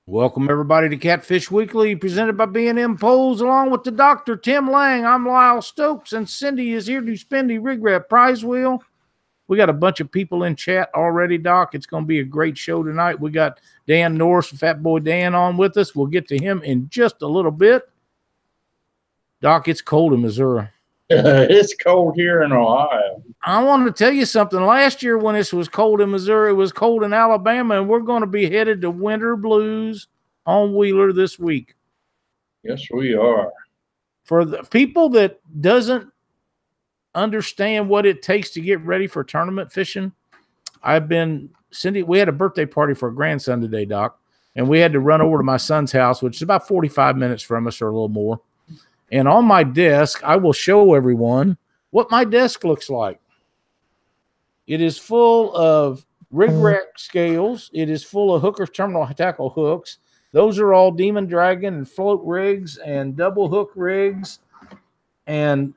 Welcome, everybody, to Catfish Weekly, presented by B&M Poles, along with the Dr. Tim Lang. I'm Lyle Stokes, and Cindy is here to spin the Rig Wrap prize wheel. We got a bunch of people in chat already, Doc. It's going to be a great show tonight. We got Dan Norris, Fat Boy Dan, on with us. We'll get to him in just a little bit. Doc, it's cold in Missouri. It's cold here in Ohio. I want to tell you something. Last year when this was cold in Missouri, it was cold in Alabama, and we're going to be headed to Winter Blues on Wheeler this week. Yes, we are. For the people that doesn't understand what it takes to get ready for tournament fishing, Cindy, we had a birthday party for a grandson today, Doc, and we had to run over to my son's house, which is about 45 minutes from us or a little more. And on my desk, I will show everyone what my desk looks like. It is full of rig rack scales. It is full of hooker terminal tackle hooks. Those are all Demon Dragon and float rigs and double hook rigs and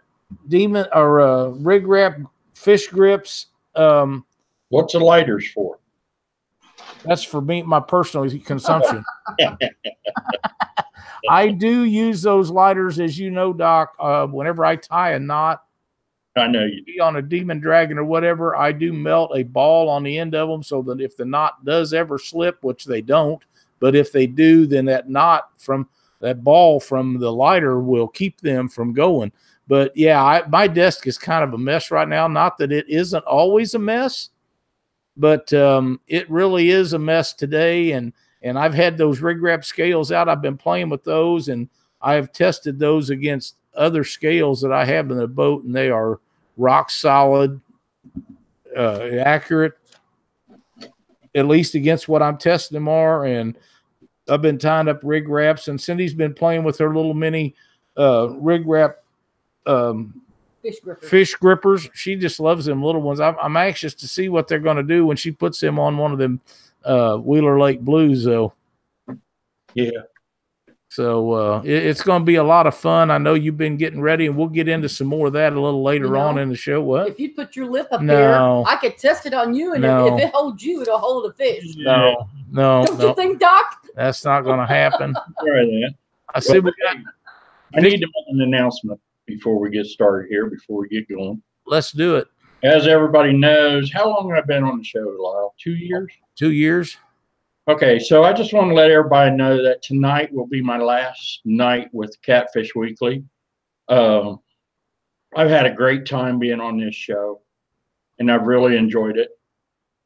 rig wrap fish grips. What's the lighters for? That's for me, my personal consumption. I do use those lighters, as you know, Doc. Whenever I tie a knot, I know you do. On a Demon Dragon or whatever, I do melt a ball on the end of them so that if the knot does ever slip, which they don't, but if they do, then that knot from that ball from the lighter will keep them from going. But yeah, my desk is kind of a mess right now. Not that it isn't always a mess, but it really is a mess today. And I've had those rig wrap scales out. I've been playing with those, and I've tested those against other scales that I have in the boat, and they are rock solid, accurate, at least against what I'm testing them are. And I've been tying up rig wraps, and Cindy's been playing with her little mini rig wrap fish grippers. She just loves them little ones. I'm anxious to see what they're going to do when she puts them on one of them Wheeler Lake Blues, though. Yeah. So it's going to be a lot of fun. I know you've been getting ready, and we'll get into some more of that a little later on in the show. What? If you put your lip up there, I could test it on you, and if it holds you, it'll hold a fish. No. Don't you think, Doc? That's not going to happen. I see. I need to make an announcement before we get started here, before we get going. Let's do it. As everybody knows, how long have I been on the show, Lyle? 2 years? 2 years. Okay, so I just want to let everybody know that tonight will be my last night with Catfish Weekly. I've had a great time being on this show, and I've really enjoyed it.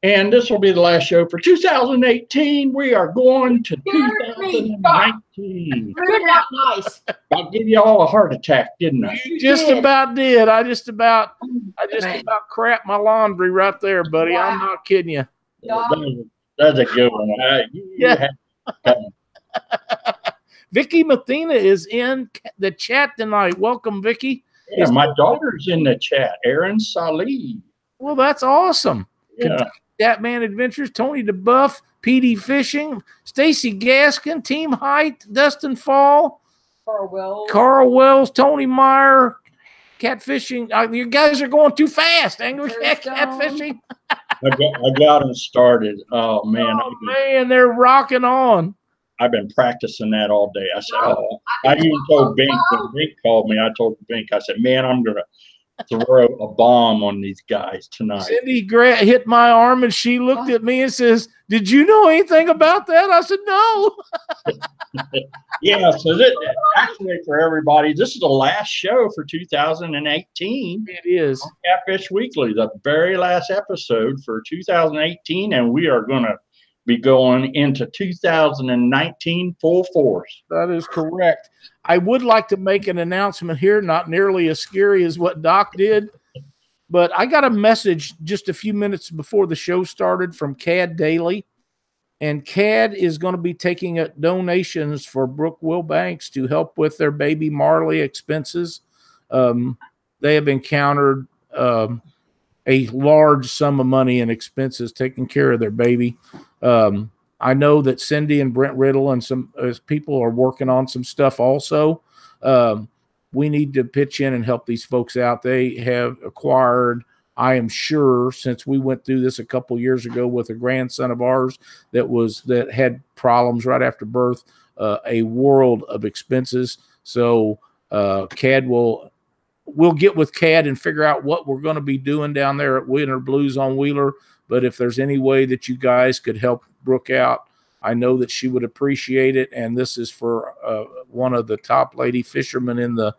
And this will be the last show for 2018. We are going to 2019. Nice. I'll give you all a heart attack, didn't I? You just about did. I just about crapped my laundry right there, buddy. Wow. I'm not kidding you. That's a good one. Yeah. Vicky Mathena is in the chat tonight. Welcome, Vicky. Yeah, my daughter's in the chat. Erin Salih. Well, that's awesome. Yeah. Catman Adventures, Tony DeBuff, PD Fishing, Stacy Gaskin, Team Height, Dustin Fall, Carl Wells, Tony Meyer, Catfishing. You guys are going too fast. Angry Catfishing. I got them started. Oh, man. Oh, man, they're rocking on. I've been practicing that all day. I said, I even told Bink, when Bink called me, I told Bink, I said, man, I'm going to throw a bomb on these guys tonight. Cindy Grant hit my arm, and she looked at me and says, did you know anything about that? I said, no. Yeah, so actually for everybody, this is the last show for 2018. It is. On Catfish Weekly, the very last episode for 2018, and we are going to be going into 2019 full force. That is correct. I would like to make an announcement here, not nearly as scary as what Doc did, but I got a message just a few minutes before the show started from CAD Daily, and CAD is going to be taking donations for Brooke Wilbanks to help with their baby Marley expenses. They have encountered a large sum of money in expenses taking care of their baby. I know that Cindy and Brent Riddle and some people are working on some stuff also. We need to pitch in and help these folks out. They have acquired I am sure, since we went through this a couple years ago with a grandson of ours that had problems right after birth, a world of expenses. So CAD we'll get with CAD and figure out what we're going to be doing down there at Winter Blues on Wheeler. But if there's any way that you guys could help Brooke out, I know that she would appreciate it. And this is for one of the top lady fishermen in the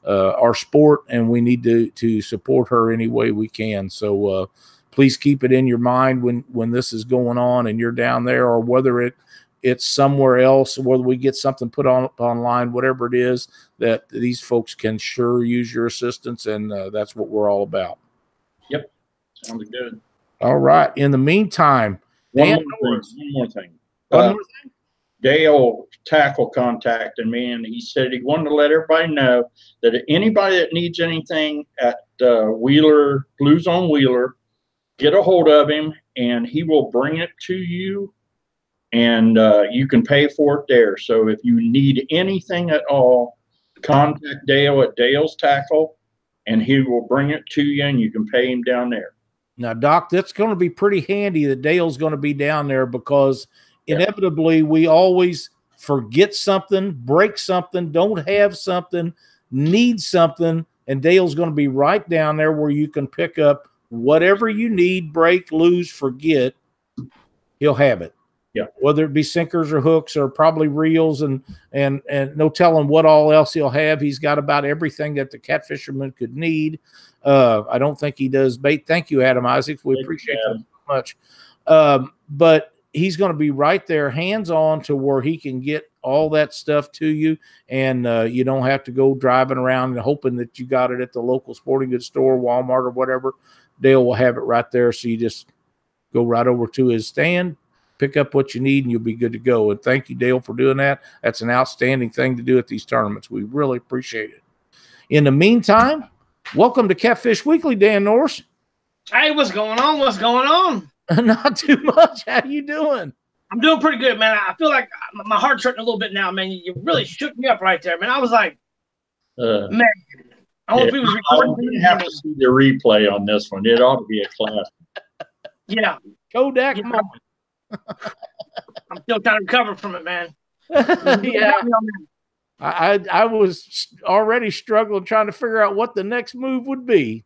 our sport, and we need to support her any way we can. So please keep it in your mind when this is going on and you're down there, or whether it's somewhere else, whether we get something put online, whatever it is, that these folks can sure use your assistance, and that's what we're all about. Yep, sounds good. All right. In the meantime, one more thing. Dale Tackle contacted me, and he said he wanted to let everybody know that anybody that needs anything at Wheeler Blues on Wheeler, get a hold of him, and he will bring it to you. And you can pay for it there. So if you need anything at all, contact Dale at Dale's Tackle, and he will bring it to you, and you can pay him down there. Now, Doc, that's going to be pretty handy that Dale's going to be down there, because inevitably we always forget something, break something, don't have something, need something, and Dale's going to be right down there where you can pick up whatever you need, break, lose, forget. He'll have it. Yeah, whether it be sinkers or hooks or probably reels and no telling what all else he'll have. He's got about everything that the catfisherman could need. I don't think he does bait. Thank you, Adam Isaacs. We appreciate that so much. But he's going to be right there, hands on, to where he can get all that stuff to you, and you don't have to go driving around and hoping that you got it at the local sporting goods store, Walmart or whatever. Dale will have it right there, so you just go right over to his stand, pick up what you need, and you'll be good to go. And thank you, Dale, for doing that. That's an outstanding thing to do at these tournaments. We really appreciate it. In the meantime, welcome to Catfish Weekly, Dan Norris. Hey, what's going on? What's going on? Not too much. How you doing? I'm doing pretty good, man. I feel like my heart's hurting a little bit now, man. You really shook me up right there, man. I was like, man. I don't know if he was recording. You have to see the replay on this one. It ought to be a class. Yeah. Kodak moment. I'm still trying to recover from it, man. Yeah. I was already struggling trying to figure out what the next move would be.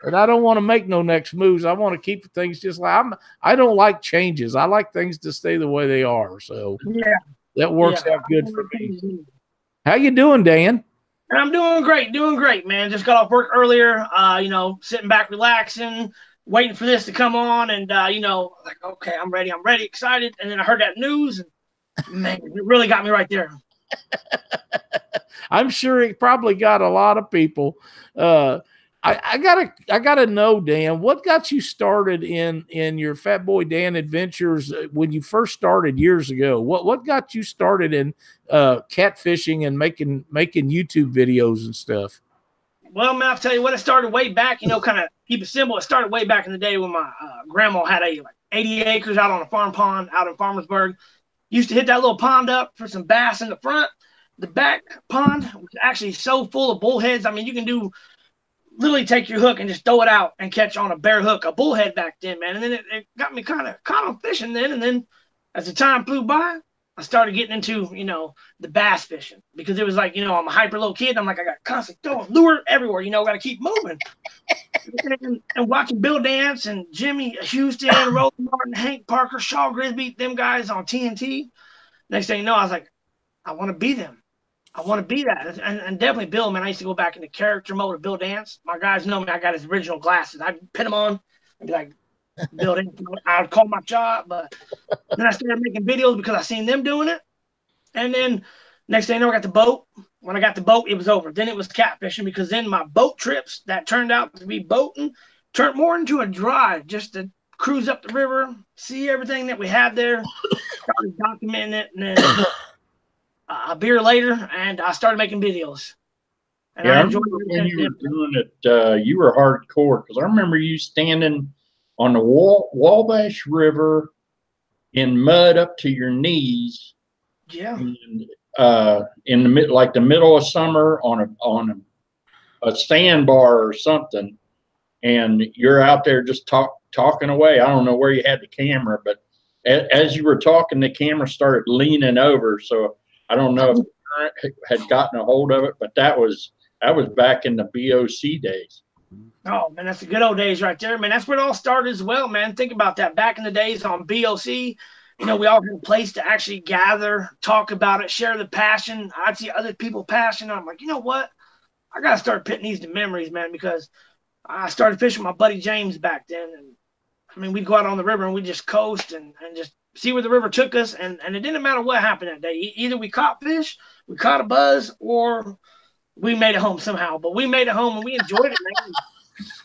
And I don't want to make no next moves. I want to keep things just like I don't like changes. I like things to stay the way they are. So that works out good for me. How you doing, Dan? I'm doing great, man. Just got off work earlier, sitting back, relaxing, waiting for this to come on, and like, okay, I'm ready, excited. And then I heard that news, and man, it really got me right there. I'm sure it probably got a lot of people. I gotta know, Dan, what got you started in your Fat Boy Dan adventures when you first started years ago? What got you started in catfishing and making YouTube videos and stuff? Well, man, I'll tell you what, it started way back, kind of keep it simple. It started way back in the day when my grandma had 80 acres out on a farm pond out in Farmersburg. Used to hit that little pond up for some bass in the front. The back pond was actually so full of bullheads. I mean, you can literally take your hook and just throw it out and catch on a bare hook, a bullhead back then, man. And then it got me kind of caught on fishing then. And then as the time flew by, I started getting into, the bass fishing, because it was like, I'm a hyper little kid. I'm like, I got constant throwing lure everywhere, got to keep moving. and watching Bill Dance and Jimmy Houston, Roland Martin, Hank Parker, Shaw Grisby, them guys on TNT. Next thing you know, I was like, I want to be them. I want to be that. And definitely Bill, man, I used to go back into character mode of Bill Dance. My guys know me. I got his original glasses. I'd pin them on and be like, Bill Dance. I would call my shot. But then I started making videos because I seen them doing it. And then next thing you know, I got the boat. When I got the boat, it was over. Then it was catfishing, because then my boat trips that turned out to be boating turned more into a drive, just to cruise up the river, see everything that we had there, started documenting it, and then a beer later, and I started making videos. And I enjoyed it. When you were doing it, you were hardcore, because I remember you standing on the Wabash River in mud up to your knees. Yeah. And, in the middle of summer on a sandbar or something, and you're out there just talking away. I don't know where you had the camera, but as you were talking, the camera started leaning over. So I don't know if the current had gotten a hold of it, but that was back in the BOC days. Oh, man, that's the good old days right there, man. That's where it all started as well, man. Think about that. Back in the days on BOC, you know, we all had a place to actually gather, talk about it, share the passion. I'd see other people passion. I'm like, you know what? I got to start putting these to memories, man, because I started fishing with my buddy James back then. And, I mean, we'd go out on the river and we'd just coast and just see where the river took us. And it didn't matter what happened that day. Either we caught fish, we caught a buzz, or we made it home somehow. But we made it home and we enjoyed it, man.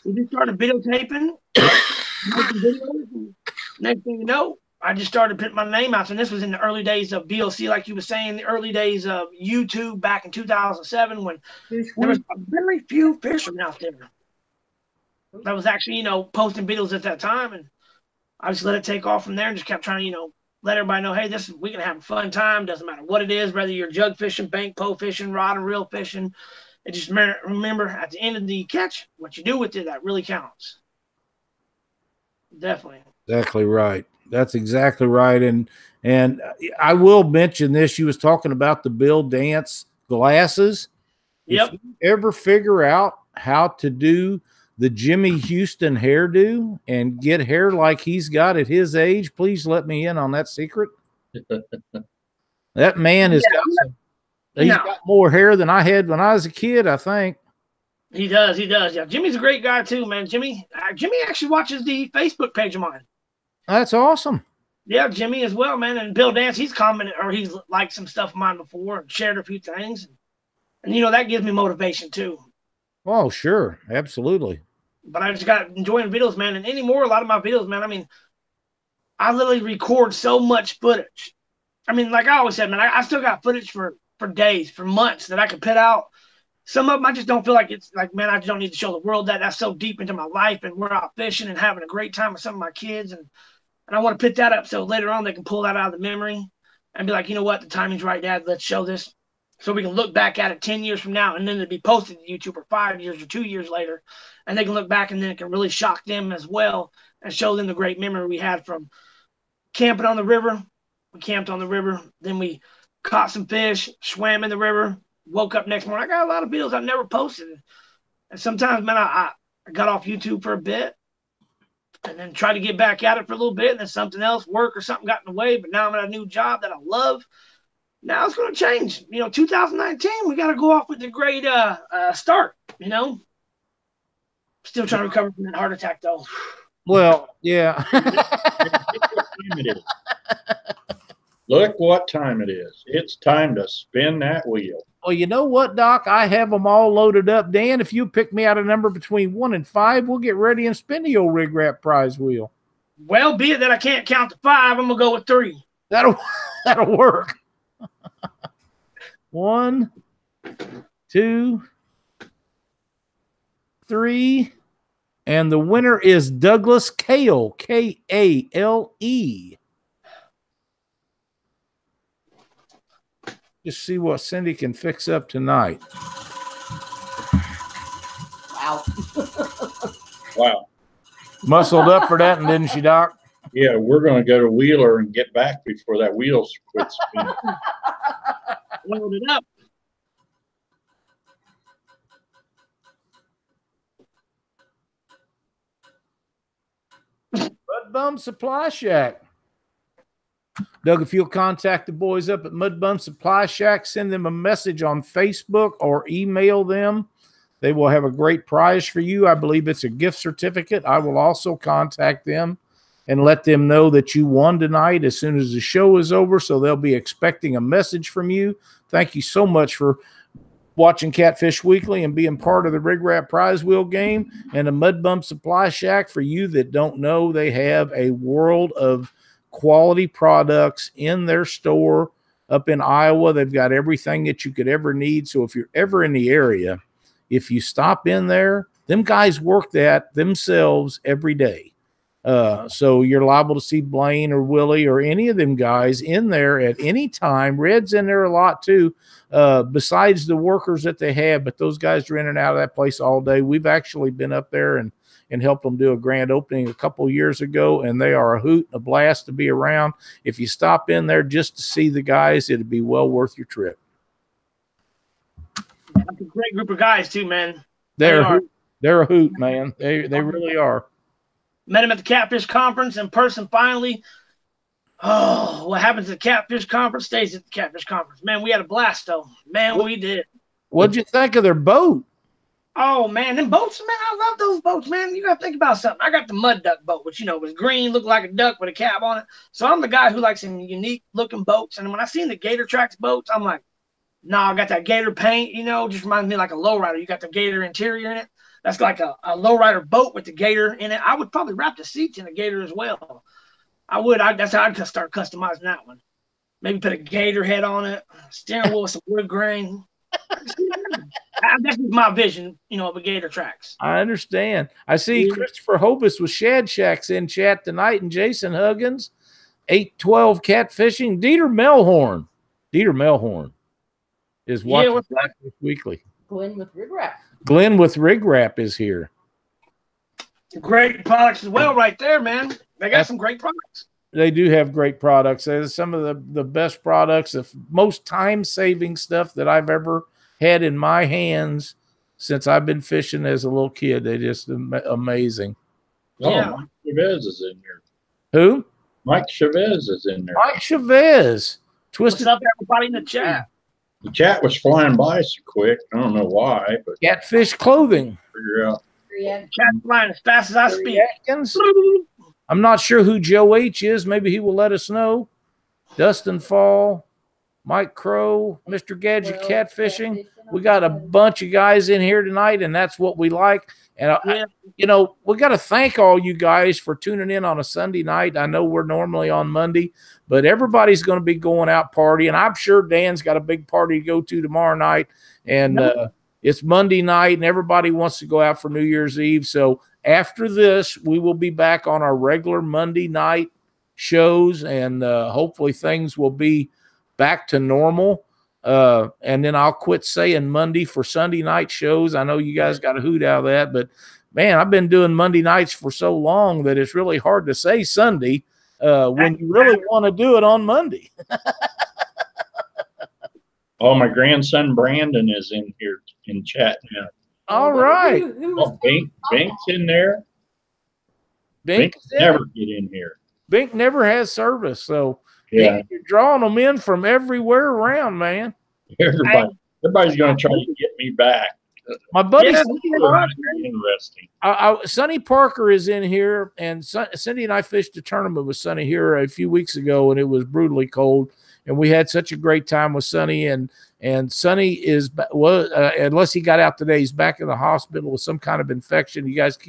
We just started videotaping, making videos, and next thing you know, I just started putting my name out. And this was in the early days of BOC, like you were saying, the early days of YouTube back in 2007 when there was very few fishermen out there that was actually, you know, posting videos at that time. And I just let it take off from there and just kept trying to, you know, let everybody know, hey, we can have a fun time. Doesn't matter what it is, whether you're jug fishing, bank pole fishing, rod and reel fishing. And just remember, at the end of the catch, what you do with it, that really counts. Definitely. Exactly right. That's exactly right. And I will mention this. You was talking about the Bill Dance glasses. Yep. If you ever figure out how to do the Jimmy Houston hairdo and get hair like he's got at his age, please let me in on that secret. That man has got more hair than I had when I was a kid, I think. He does. Yeah, Jimmy's a great guy too, man. Jimmy actually watches the Facebook page of mine. That's awesome. Yeah, Jimmy as well, man. And Bill Dance, he's commented or he's liked some stuff of mine before and shared a few things. And you know, that gives me motivation too. Oh, sure. Absolutely. But I just got enjoying videos, man. And anymore, a lot of my videos, man, I mean, I literally record so much footage. I mean, like I always said, man, I still got footage for days, for months that I could put out. Some of them I just don't feel like it's like, man, I just don't need to show the world that's so deep into my life, and we're out fishing and having a great time with some of my kids. And I want to put that up so later on they can pull that out of the memory and be like, you know what, the timing's right, Dad, let's show this. So we can look back at it 10 years from now, and then it'll be posted to YouTube or 5 years or 2 years later. And they can look back, and then it can really shock them as well and show them the great memory we had from camping on the river. We camped on the river. Then we caught some fish, swam in the river, woke up next morning. I got a lot of videos I never posted. And sometimes, man, I got off YouTube for a bit and then tried to get back at it for a little bit. And then something else, work or something got in the way. But now I'm at a new job that I love. Now it's going to change. You know, 2019, we got to go off with a great start, you know. Still trying to recover from that heart attack, though. Well, yeah. Look what time it is. It's time to spin that wheel. Well, you know what, Doc? I have them all loaded up. Dan, if you pick me out a number between 1 and 5, we'll get ready and spin the old Rig Wrap prize wheel. Well, be it that I can't count to 5, I'm going to go with 3. That'll work. 1, 2, 3. And the winner is Douglas Kale, Kale. Just see what Cindy can fix up tonight. Wow. Wow. Muscled up for that, and didn't she, Doc? Yeah, we're going to go to Wheeler and get back before that wheel quits spinning. Load it up. Mud Bum Supply Shack. Doug, if you'll contact the boys up at Mud Bum Supply Shack, send them a message on Facebook or email them. They will have a great prize for you. I believe it's a gift certificate. I will also contact them and let them know that you won tonight as soon as the show is over, so they'll be expecting a message from you. Thank you so much for watching Catfish Weekly and being part of the Rig Wrap prize wheel game. And the Mud Bum Supply Shack, for you that don't know, they have a world of quality products in their store up in Iowa. They've got everything that you could ever need. So if you're ever in the area, if you stop in there, them guys work that themselves every day. So you're liable to see Blaine or Willie or any of them guys in there at any time. Red's in there a lot too, besides the workers that they have, but those guys are in and out of that place all day. We've actually been up there and and helped them do a grand opening a couple years ago, and they are a hoot, a blast to be around. If you stop in there just to see the guys, it'd be well worth your trip. That's a great group of guys too, man. They're a hoot, man. They really are. Met them at the Catfish Conference in person finally. Oh, what happens at the Catfish Conference stays at the Catfish Conference. Man, we had a blast, though. Man, we did. What'd you think of their boat? Oh, man, them boats, man, I love those boats, man. You got to think about something. I got the mud duck boat, which, was green, looked like a duck with a cap on it. So I'm the guy who likes some unique-looking boats. And when I seen the Gator Tracks boats, I'm like, nah, I got that Gator paint, just reminds me like a lowrider. You got the Gator interior in it. That's like a lowrider boat with the Gator in it. I would probably wrap the seats in a Gator as well. I would. That's how I'd start customizing that one. Maybe put a Gator head on it, steering wheel with some wood grain. That's my vision, of a Gator Tracks. I understand. I see Christopher Hovis with Shad Shacks in chat tonight, and Jason Huggins, 812 Catfishing. Dieter Melhorn is watching Catfish Weekly. Glenn with Rig Wrap. Glenn with Rig Wrap is here. Great products as well right there, man. They got some great products. They do have great products. There's some of the best products, the most time-saving stuff that I've ever had in my hands since I've been fishing as a little kid. They're just amazing. Yeah. Mike Chavez is in here. Who? Mike Chavez is in there. Mike Chavez. What's up, everybody in the chat? The chat was flying by so quick. I don't know why, but Catfish Clothing. Figure out. Chat's flying as fast as I speak. Atkins. I'm not sure who Joe H is. Maybe he will let us know. Dustin Fall, Mike Crow, Mr. Gadget Catfishing. We got a bunch of guys in here tonight, and that's what we like. And, we got to thank all you guys for tuning in on a Sunday night. I know we're normally on Monday, but everybody's going to be going out partying. I'm sure Dan's got a big party to go to tomorrow night, and it's Monday night, and everybody wants to go out for New Year's Eve. So after this, we will be back on our regular Monday night shows, and hopefully things will be back to normal. And then I'll quit saying Monday for Sunday night shows. I know you guys got a hoot out of that, but man, I've been doing Monday nights for so long that it's really hard to say Sunday when you really want to do it on Monday. Oh, my grandson Brandon is in here in chat now. All right. Bink's in there. Bink never get in here. Bink never has service, so yeah, you're drawing them in from everywhere around, man. Everybody's going to try to get me back. My buddy, interesting. Sonny Parker is in here, and Cindy and I fished a tournament with Sonny here a few weeks ago, and it was brutally cold, and we had such a great time with Sonny. And Sonny is unless he got out today, he's back in the hospital with some kind of infection. You guys,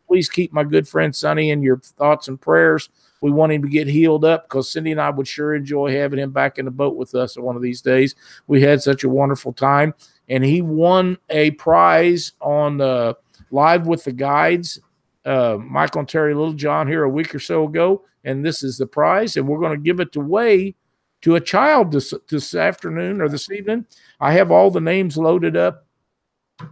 please keep my good friend Sonny in your thoughts and prayers. We want him to get healed up because Cindy and I would sure enjoy having him back in the boat with us one of these days. We had such a wonderful time, and he won a prize on Live with the Guides, Michael and Terry Littlejohn here a week or so ago, and this is the prize, and we're going to give it away to a child this afternoon or this evening. I have all the names loaded up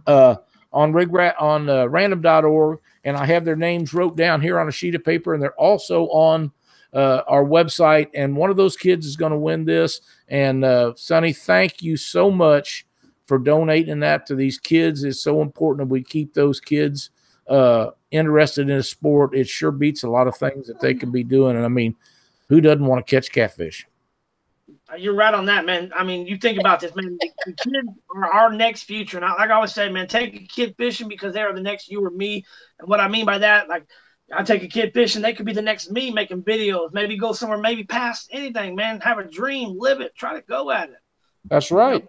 on random.org, and I have their names wrote down here on a sheet of paper, and they're also on our website. And one of those kids is going to win this. And Sonny, thank you so much for donating that to these kids. It's so important that we keep those kids interested in a sport. It sure beats a lot of things that they can be doing. And I mean, who doesn't want to catch catfish? You're right on that, man. I mean, you think about this, man. The kids are our next future. And like I always say, man, take a kid fishing because they are the next you or me. And what I mean by that, like, I take a kid fishing, they could be the next me making videos, maybe go somewhere, maybe past anything, man. Have a dream, live it, try to go at it. That's right.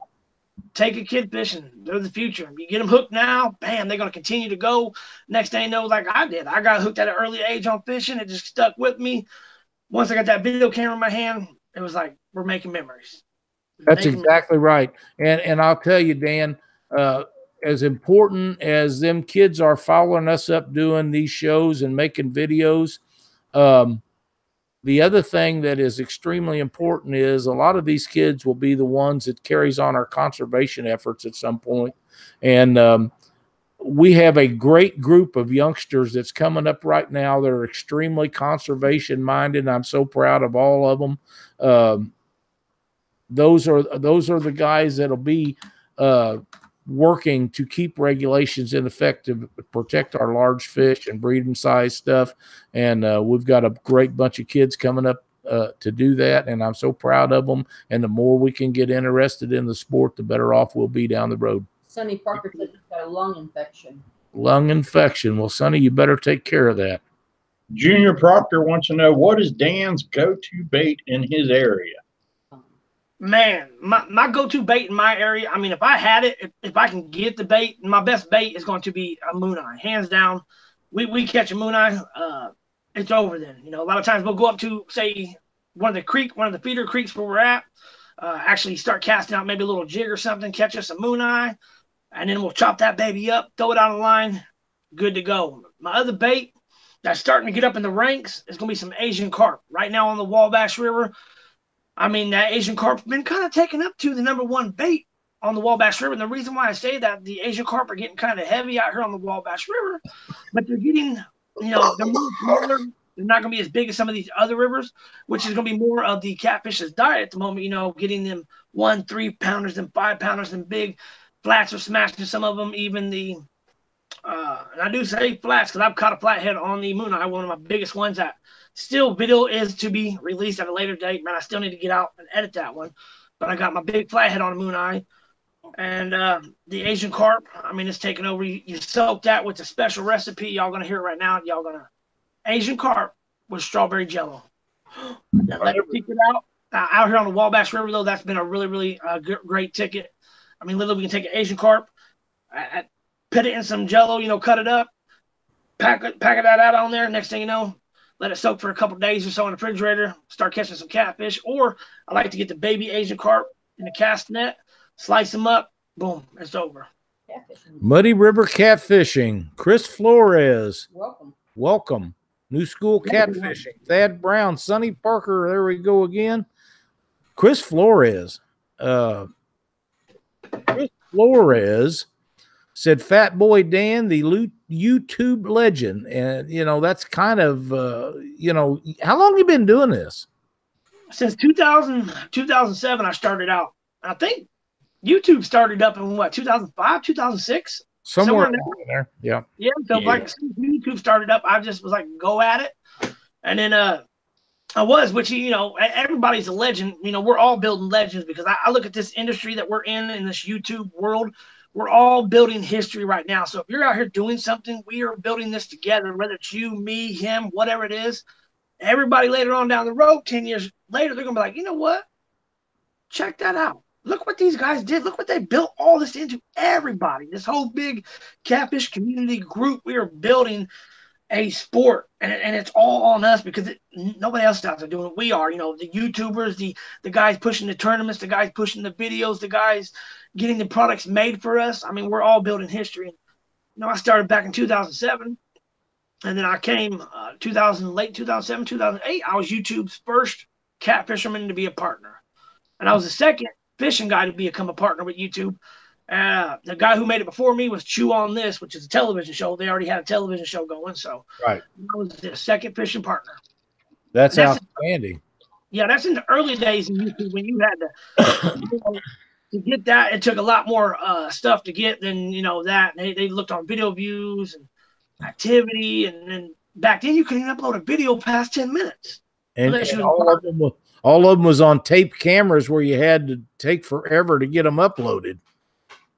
Take a kid fishing. They're the future. You get them hooked now, bam, they're going to continue to go. Next thing you know, like I did, I got hooked at an early age on fishing. It just stuck with me. Once I got that video camera in my hand, it was like, we're making memories. That's exactly right. And I'll tell you, Dan, as important as them kids are following us up doing these shows and making videos, the other thing that is extremely important is a lot of these kids will be the ones that carries on our conservation efforts at some point. And we have a great group of youngsters that's coming up right now. They're extremely conservation minded. I'm so proud of all of them. Those are the guys that'll be working to keep regulations in effect to protect our large fish and breeding size stuff. And we've got a great bunch of kids coming up to do that, and I'm so proud of them. And the more we can get interested in the sport, the better off we'll be down the road. Sonny Parker said he's got a lung infection. Lung infection. Well, Sonny, you better take care of that. Junior Proctor wants to know, what is Dan's go-to bait in his area? Man, my go-to bait in my area, I mean, if I had it, if I can get the bait, my best bait is going to be a moon eye. Hands down, we catch a moon eye, it's over then. You know, a lot of times we'll go up to, say, one of the feeder creeks where we're at, actually start casting out maybe a little jig or something, catch us a moon eye, and then we'll chop that baby up, throw it on the line, good to go. My other bait that's starting to get up in the ranks is going to be some Asian carp. Right now on the Wabash River, I mean, that Asian carp's been kind of taken up to the #1 bait on the Wabash River. And the reason why I say that, the Asian carp are getting kind of heavy out here on the Wabash River, but they're getting, you know, they're more smaller. They're not going to be as big as some of these other rivers, which is going to be more of the catfish's diet at the moment, you know, getting them 1 3-pounders and 5-pounders and big flats are smashing some of them, even the, and I do say flats because I've caught a flathead on the moon eye, one of my biggest ones that still video is to be released at a later date. Man, I still need to get out and edit that one. But I got my big flathead on the moon eye. And the Asian carp, I mean, it's taking over. You soak that with a special recipe. Y'all going to hear it right now. Y'all going to Asian carp with strawberry jello. Let her peek it out. Out here on the Wabash River, though, that's been a really, really great ticket. I mean, literally, we can take an Asian carp, put it in some jello, you know, cut it up, pack that out on there. Next thing you know, let it soak for a couple days or so in the refrigerator, start catching some catfish. Or I like to get the baby Asian carp in the cast net, slice them up, boom, it's over. Muddy River Catfishing. Chris Flores. Welcome. New School Catfishing. Thad Brown. Sonny Parker. There we go again. Chris Flores. Chris Flores said, Fat Boy Dan, the YouTube legend. And, you know, that's kind of, you know, how long have you been doing this? Since 2007, I started out. I think YouTube started up in what, 2005, 2006? Somewhere in there. Yeah. Yeah. So like since YouTube started up, I just was like, go at it. And then I was, which, you know, everybody's a legend. You know, we're all building legends because I look at this industry that we're in this YouTube world. We're all building history right now. So if you're out here doing something, we are building this together, whether it's you, me, him, whatever it is. Everybody later on down the road, 10 years later, they're going to be like, you know what? Check that out. Look what these guys did. Look what they built all this into. Everybody, this whole big catfish community group, we are building a sport, and it's all on us because nobody else out there doing it. We are, you know, the YouTubers, the guys pushing the tournaments, the guys pushing the videos, the guys getting the products made for us. I mean, we're all building history. You know, I started back in 2007, and then I came late 2007, 2008. I was YouTube's first cat fisherman to be a partner, and I was the second fishing guy to become a partner with YouTube. The guy who made it before me was Chew on This, which is a television show. They already had a television show going, so right. I was the second fishing partner. That's outstanding. Yeah, that's in the early days in YouTube when you had to get that. It took a lot more stuff to get than, you know, that. And they looked on video views and activity, and then back then you couldn't even upload a video past 10 minutes. And all of them was on tape cameras where you had to take forever to get them uploaded.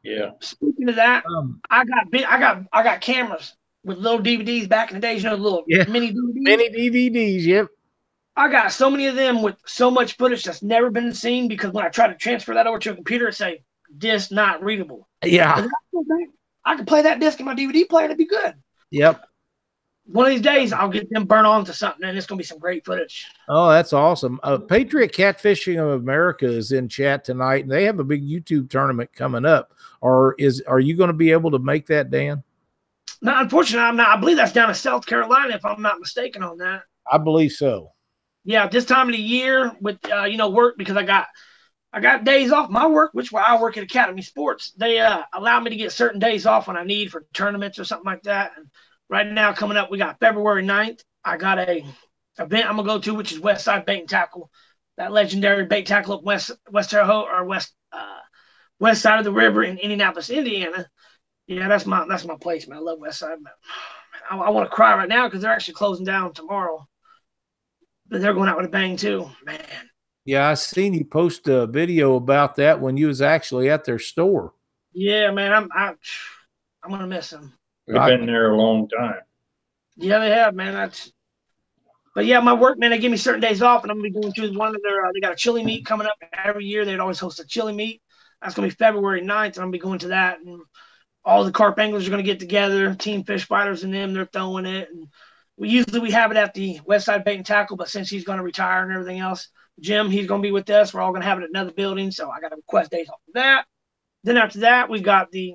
Yeah. Speaking of that, I got cameras with little DVDs back in the days, you know, little mini DVDs. Mini DVDs, yep. I got so many of them with so much footage that's never been seen because when I try to transfer that over to a computer, it say disc not readable. Yeah. I can play that disc in my DVD player, it'd be good. Yep. One of these days, I'll get them burnt on to something, and it's going to be some great footage. Oh, that's awesome. Patriot Catfishing of America is in chat tonight, and they have a big YouTube tournament coming up. Are you going to be able to make that, Dan? No, unfortunately, I'm not. I believe that's down in South Carolina, if I'm not mistaken on that. I believe so. Yeah, this time of the year with, you know, work, because I got I got days off my work, which I work at Academy Sports. They allow me to get certain days off when I need for tournaments or something like that. And right now coming up, we got February 9th. I got a event I'm gonna go to, which is Westside Bait and Tackle, that legendary bait tackle up west Terre Haute, or west side of the river in Indianapolis, Indiana. Yeah, that's my place, man. I love Westside. I want to cry right now because they're actually closing down tomorrow, but they're going out with a bang too, man. Yeah, I seen you post a video about that when you was actually at their store. Yeah, man, I'm gonna miss them. They've been there a long time. Yeah, they have, man. But yeah, my work, man, they give me certain days off, and I'm gonna be going to one of their. They got a chili meet coming up every year. They'd always host a chili meet. That's gonna be February 9th, and I'm gonna be going to that. And all the carp anglers are gonna get together, team fish fighters and them. They're throwing it, and we have it at the Westside Bait and Tackle. But since he's gonna retire and everything else, Jim, he's gonna be with us. We're all gonna have it at another building, so I gotta request days off of that. Then after that, we got the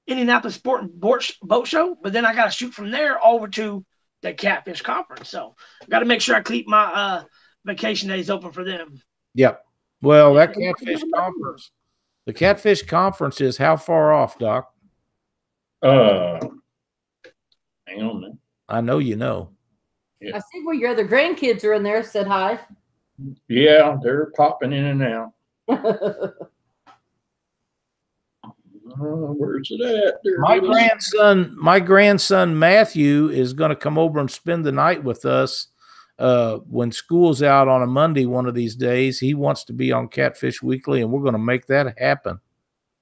Indianapolis Boat Show, but then I got to shoot from there over to the Catfish Conference. So I got to make sure I keep my vacation days open for them. Yep. Well, that Catfish Conference, the Catfish Conference is how far off, Doc? Hang on, man. I know you know. Yeah. I see where your other grandkids are in there. Said hi. Yeah, they're popping in and out. Where's it at? My grandson Matthew is going to come over and spend the night with us when school's out on a Monday. One of these days, he wants to be on Catfish Weekly, and we're going to make that happen.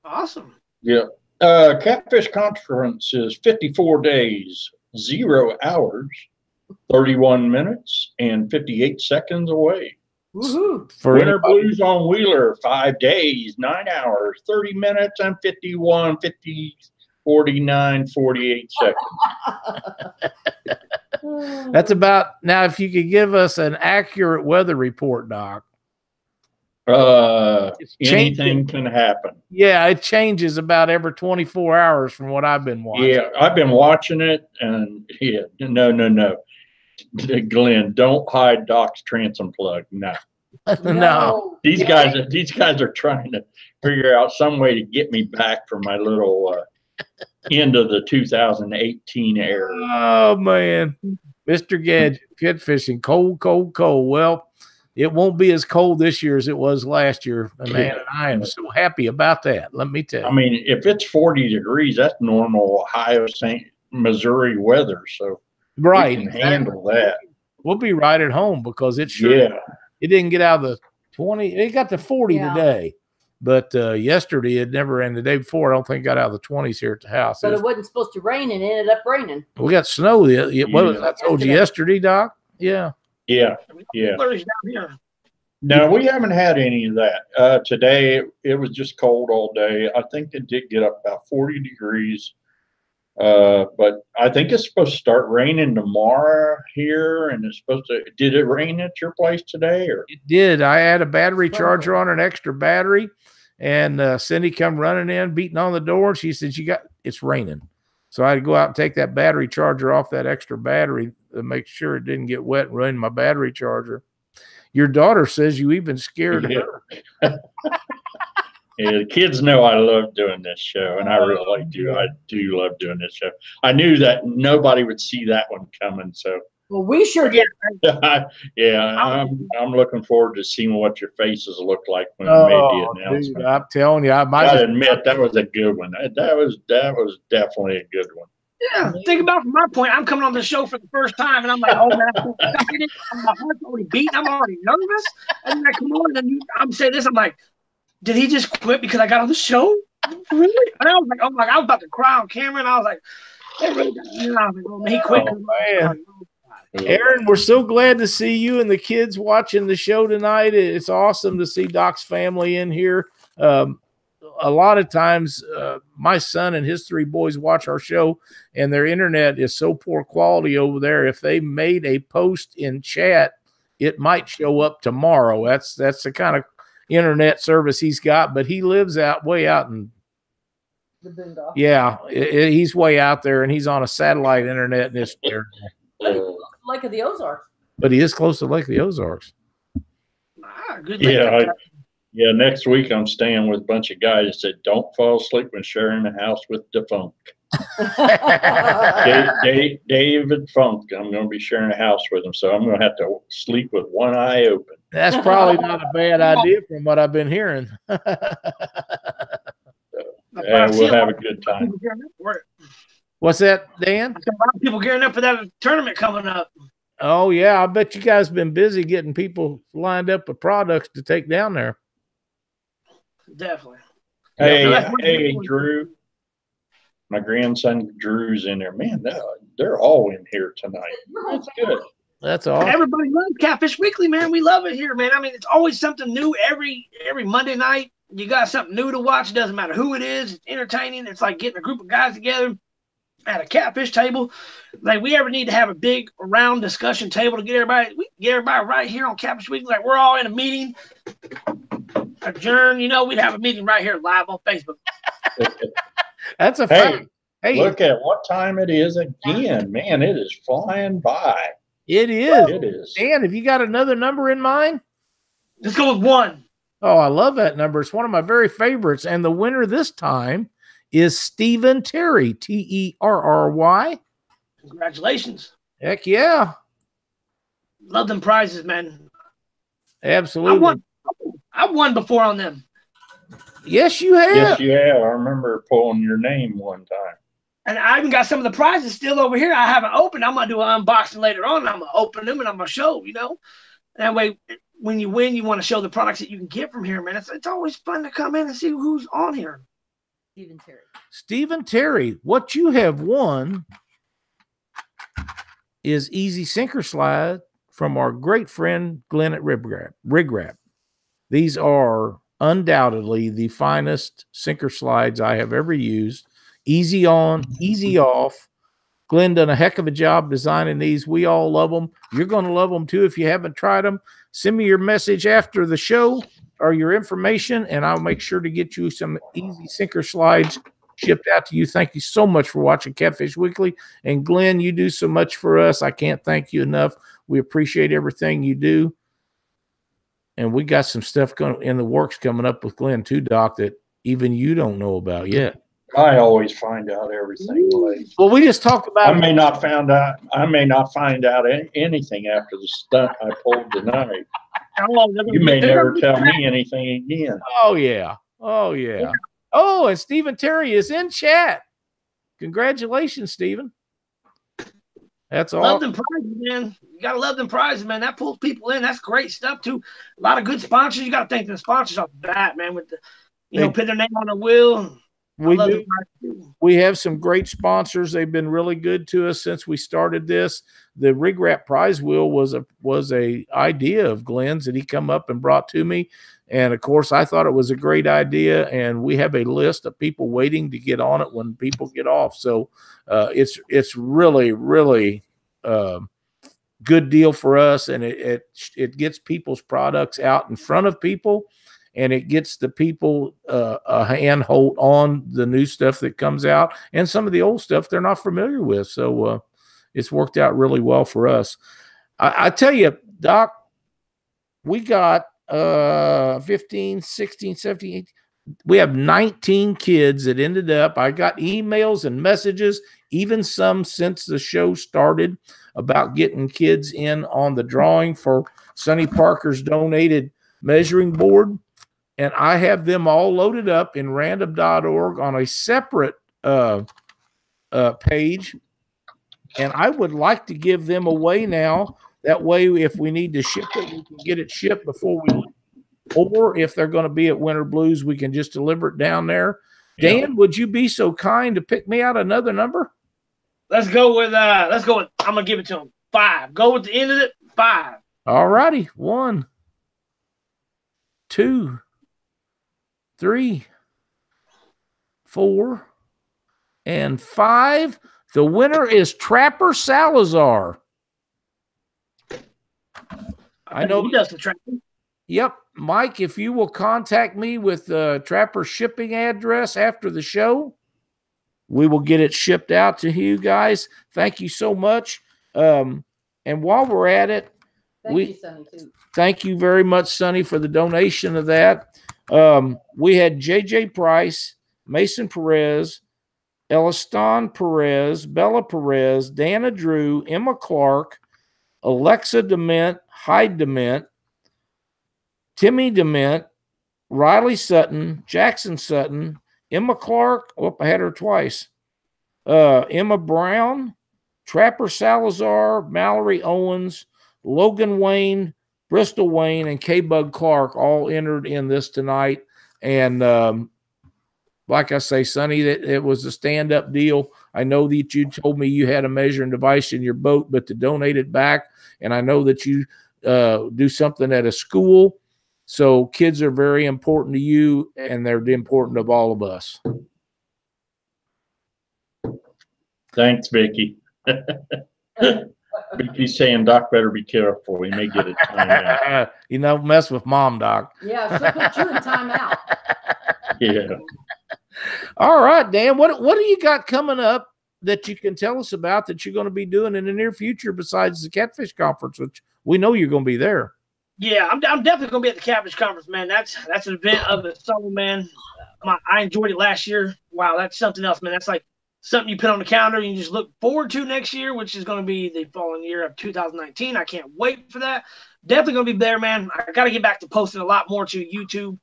Awesome. Yeah. Catfish Conference is 54 days, 0 hours, 31 minutes, and 58 seconds away. Woohoo. For Winter Blues on Wheeler, 5 days, 9 hours, 30 minutes, and 49, 48 seconds. That's about, now if you could give us an accurate weather report, Doc. Anything can happen. Yeah, it changes about every 24 hours from what I've been watching. Yeah, I've been watching it, and yeah, no. Glenn, don't hide Doc's transom plug. No. No. These guys are trying to figure out some way to get me back for my little end of the 2018 era. Oh man. Mr. Gadget, catfishing, cold. Well, it won't be as cold this year as it was last year. Man, I am so happy about that. Let me tell you. I mean, if it's 40 degrees, that's normal Ohio, Missouri weather. So right, we can handle that. We'll be right at home because it sure. Yeah. It didn't get out of the 20. It got to 40 today, but yesterday it never. And the day before, I don't think it got out of the 20s here at the house. But it wasn't supposed to rain, and it ended up raining. We got snow. What was I told you yesterday, Doc? Yeah. No, we haven't had any of that. Today it was just cold all day. I think it did get up about 40 degrees. But I think it's supposed to start raining tomorrow here, and it's supposed to. Did it rain at your place today? Or it did. I had a battery charger on, an extra battery, and Cindy come running in, beating on the door. And she said, it's raining. So I had to go out and take that battery charger off that extra battery to make sure it didn't get wet and ruin my battery charger. Your daughter says you even scared her. Yeah, the kids know I love doing this show, and I really do. I do love doing this show. I knew that nobody would see that one coming, so. Well, we sure did. Yeah, I'm looking forward to seeing what your faces look like when I made the announcement. Dude, I'm telling you, I gotta admit that was a good one. That was definitely a good one. Yeah, think about it from my point. I'm coming on the show for the first time, and I'm like, oh man, my heart's already beating. I'm already nervous, and then I come on, and I'm saying this. I'm like, did he just quit because I got on the show? Really? And I was like, oh my God, I was about to cry on camera, and I was like, they really got me. I was like, oh, man, he quit. Oh, man. Aaron, we're so glad to see you and the kids watching the show tonight. It's awesome to see Doc's family in here. A lot of times my son and his 3 boys watch our show, and their internet is so poor quality over there. If they made a post in chat, it might show up tomorrow. That's the kind of internet service he's got, but he lives way out in the boondocks. Yeah, he's way out there, and he's on a satellite internet, and it's there. Lake of the Ozarks. But he is close to Lake of the Ozarks. Ah, good. Yeah, next week I'm staying with a bunch of guys that said, don't fall asleep when sharing a house with the Funk. David Funk. I'm going to be sharing a house with him, so I'm going to have to sleep with one eye open. That's probably not a bad idea from what I've been hearing. And we'll have a good time. What's that, Dan? A lot of people gearing up for that tournament coming up. Oh, yeah. I bet you guys been busy getting people lined up with products to take down there. Definitely. Hey, Drew. My grandson Drew's in there. Man, they're all in here tonight. That's good. That's awesome. Everybody loves Catfish Weekly, man. We love it here, man. I mean, it's always something new every Monday night. You got something new to watch. It doesn't matter who it is. It's entertaining. It's like getting a group of guys together at a catfish table. Like, we ever need to have a big round discussion table to get everybody right here on Catfish Weekly. Like, we're all in a meeting, adjourn. We'd have a meeting right here live on Facebook. That's a fact. Hey, look at what time it is again. Man, it is flying by. It is. It is. Dan, have you got another number in mind? Let's go with 1. Oh, I love that number. It's one of my very favorites. And the winner this time is Stephen Terry, Terry. Congratulations. Heck yeah. Love them prizes, man. Absolutely. I won before on them. Yes, you have. Yes, you have. I remember pulling your name one time. And I even got some of the prizes still over here. I haven't opened. I'm going to do an unboxing later on. I'm going to open them and I'm going to show, That way, when you win, you want to show the products that you can get from here, man. It's always fun to come in and see who's on here. Stephen Terry, what you have won is Easy Sinker Slide from our great friend Glenn at Rig Wrap. These are undoubtedly the finest sinker slides I have ever used. Easy on, easy off. Glenn done a heck of a job designing these. We all love them. You're going to love them too if you haven't tried them. Send me your message after the show or your information, and I'll make sure to get you some Easy Sinker Slides shipped out to you. Thank you so much for watching Catfish Weekly. And Glenn, you do so much for us. I can't thank you enough. We appreciate everything you do. And we got some stuff going in the works coming up with Glenn too, Doc, that even you don't know about yet. I always find out everything late. Well, we just talked about. I may not find out anything after the stunt I pulled tonight. You may never tell me anything again. Oh yeah. Oh yeah. Oh, and Stephen Terry is in chat. Congratulations, Stephen. That's all. Love them prizes, man. You gotta love them prizes, man. That pulls people in. That's great stuff too. A lot of good sponsors. You gotta thank the sponsors off the bat, man. With the, put their name on the wheel. We do. We have some great sponsors. They've been really good to us since we started this. The Rig Wrap prize wheel was a idea of Glenn's that he come up and brought to me, and of course I thought it was a great idea. And we have a list of people waiting to get on it when people get off. So it's really good deal for us, and it gets people's products out in front of people. And it gets the people a handhold on the new stuff that comes out and some of the old stuff they're not familiar with. So it's worked out really well for us. I tell you, Doc, we got 15, 16, 17, 18. We have 19 kids that ended up. I got emails and messages, even some since the show started, about getting kids in on the drawing for Sonny Parker's donated measuring board. And I have them all loaded up in random.org on a separate page. And I would like to give them away now. That way, if we need to ship it, we can get it shipped before we leave. Or if they're going to be at Winter Blues, we can just deliver it down there. Dan, would you be so kind to pick me out another number? Let's go with I'm going to give it to them. 5. Go with the end of it. 5. All righty. 1, 2, 3, 4, and 5. The winner is Trapper Salazar. I know he does the trapping. Yep. Mike, if you will contact me with the Trapper shipping address after the show, we will get it shipped out to you guys. Thank you so much. And while we're at it, Thank you, Sonny, too. Thank you very much, Sonny, for the donation of that. We had JJ Price, Mason Perez, Elaston Perez, Bella Perez, Dana Drew, Emma Clark, Alexa Dement, Hyde Dement, Timmy Dement, Riley Sutton, Jackson Sutton, Emma Clark. Oh, I had her twice. Emma Brown, Trapper Salazar, Mallory Owens, Logan Wayne, Bristol Wayne, and K-Bug Clark all entered in this tonight. And like I say, Sonny, it was a stand-up deal. I know that you told me you had a measuring device in your boat, but to donate it back, and I know that you do something at a school. So kids are very important to you, and they're important of all of us. Thanks, Vicky. Vicky's saying Doc better be careful. He may get a timeout. You know, mess with Mom, Doc. Yeah, she'll put you in timeout. Yeah. All right, Dan. What do you got coming up that you can tell us about that you're going to be doing in the near future besides the Catfish Conference, which we know you're going to be there? Yeah, I'm definitely going to be at the Catfish Conference, man. That's an event of its own, man. I enjoyed it last year. Wow, that's something else, man. That's like something you put on the calendar and you just look forward to next year, which is going to be the following year of 2019. I can't wait for that. Definitely going to be there, man. I got to get back to posting a lot more to YouTube.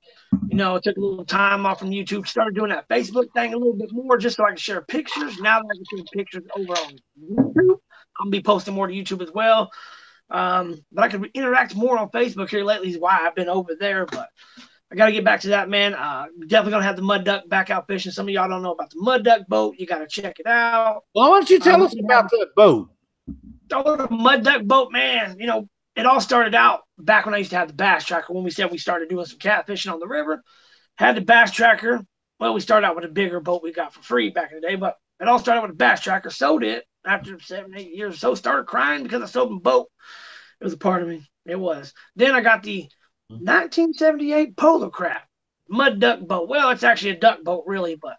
You know, I took a little time off from YouTube, started doing that Facebook thing a little bit more just so I can share pictures. Now that I can share pictures over on YouTube, I'm going to be posting more to YouTube as well. But I could interact more on Facebook here lately is why I've been over there. But I got to get back to that, man. Definitely going to have the mud duck back out fishing. Some of y'all don't know about the mud duck boat. You got to check it out. Well, why don't you tell us about that boat? Oh, the mud duck boat, man. You know, it all started out back when I used to have the bass tracker. When we said we started doing some catfishing on the river, had the bass tracker. Well, we started out with a bigger boat we got for free back in the day, but it all started with a bass tracker. Sold it after 7-8 years or so. Started crying because I sold my boat. It was a part of me. It was. Then I got the 1978 Polo Craft mud duck boat. Well, it's actually a duck boat, really, but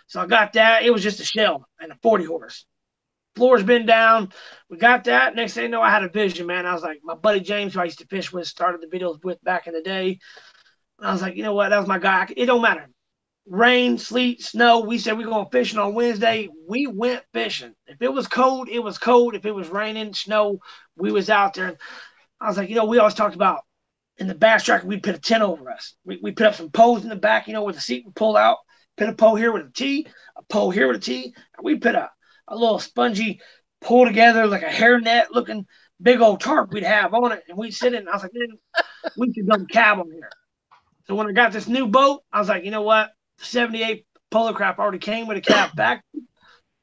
so I got that. It was just a shell and a 40 horse. Floor's been down. We got that. Next thing you know, I had a vision, man. I was like, my buddy James, who I used to fish with, started the videos with back in the day. And I was like, you know what? That was my guy. It don't matter. Rain, sleet, snow. We said we're going fishing on Wednesday. We went fishing. If it was cold, it was cold. If it was raining, snow, we was out there. And I was like, you know, we always talked about in the bass tracker, we'd put a tent over us. We put up some poles in the back, you know, where the seat would pull out. Put a pole here with a T, a pole here with a T. And we put a little spongy pull together like a hairnet looking big old tarp we'd have on it. And we'd sit in. And I was like, man, we should build a cab on here. So when I got this new boat, I was like, you know what? The 78 Polo Craft already came with a cab back.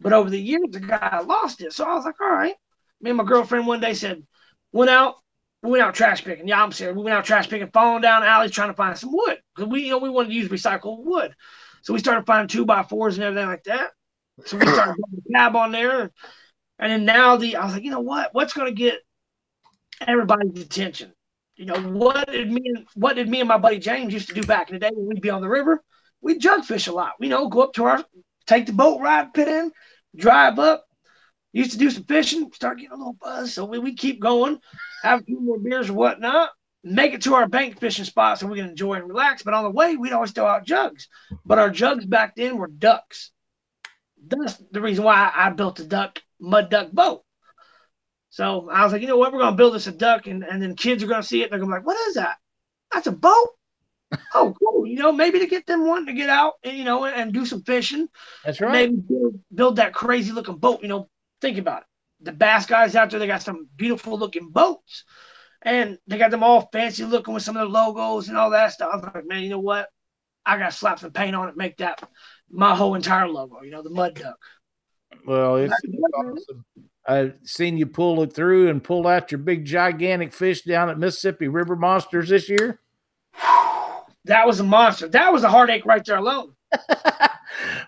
But over the years, the guy lost it. So I was like, all right. Me and my girlfriend one day said, we went out trash picking. Yeah, I'm serious. We went out trash picking, falling down alleys trying to find some wood. Because we wanted to use recycled wood. So we started finding 2x4s and everything like that. So we started building a cab on there. And then now I was like, you know what? What's going to get everybody's attention? You know, what did me and my buddy James used to do back in the day when we'd be on the river? We'd jug fish a lot. You know, go up to take the boat ride, put in, drive up. Used to do some fishing, start getting a little buzz. So we keep going, have a few more beers or whatnot, make it to our bank fishing spot so we can enjoy and relax. But on the way, we'd always throw out jugs. But our jugs back then were ducks. That's the reason why I built the mud duck boat. So I was like, you know what? We're going to build this a duck, and then kids are going to see it. They're going to be like, what is that? That's a boat? Oh, cool. You know, maybe to get them wanting to get out and, you know, and do some fishing. That's right. Maybe build that crazy looking boat. You know, think about it. The bass guys out there, they got some beautiful looking boats. And they got them all fancy looking with some of their logos and all that stuff. I was like, man, you know what? I got to slap some paint on it, make that my whole entire logo, you know, the mud duck. Well, it's awesome. I've seen you pull it through and pull out your big gigantic fish down at Mississippi River Monsters this year. That was a monster. That was a heartache right there alone.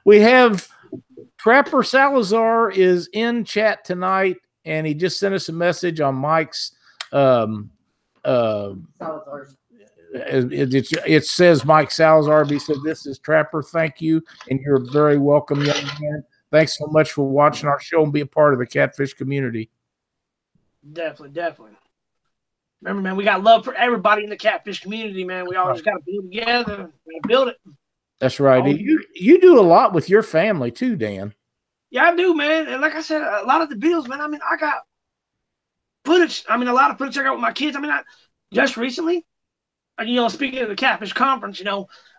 We have Trapper Salazar is in chat tonight, and he just sent us a message on Mike's. It says Mike Salazar. He said, "This is Trapper. Thank you, and you're very welcome, young man. Thanks so much for watching our show and be a part of the Catfish community." Definitely. Remember, man, we got love for everybody in the catfish community, man. We always got to be together, gotta build it. That's right. You do a lot with your family too, Dan. Yeah, I do, man. And like I said, a lot of the videos, man. I mean, I got footage. I mean, a lot of footage I got with my kids. I mean, just recently, speaking of the Catfish Conference,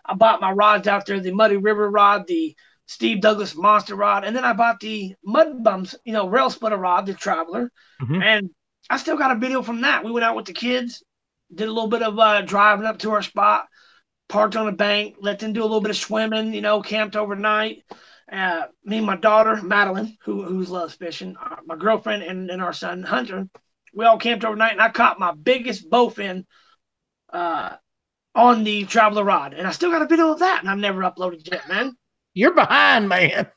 I bought my rods out there, the Muddy River rod, the Steve Douglas Monster rod, and then I bought the Mud Bums, rail splitter rod, the Traveler. And I still got a video from that. We went out with the kids, did a little bit of driving up to our spot, parked on the bank, let them do a little bit of swimming, camped overnight. Me and my daughter, Madeline, who loves fishing, my girlfriend, and our son, Hunter, we all camped overnight, and I caught my biggest bowfin on the Traveler rod. And I still got a video of that, and I've never uploaded yet, man. You're behind, man.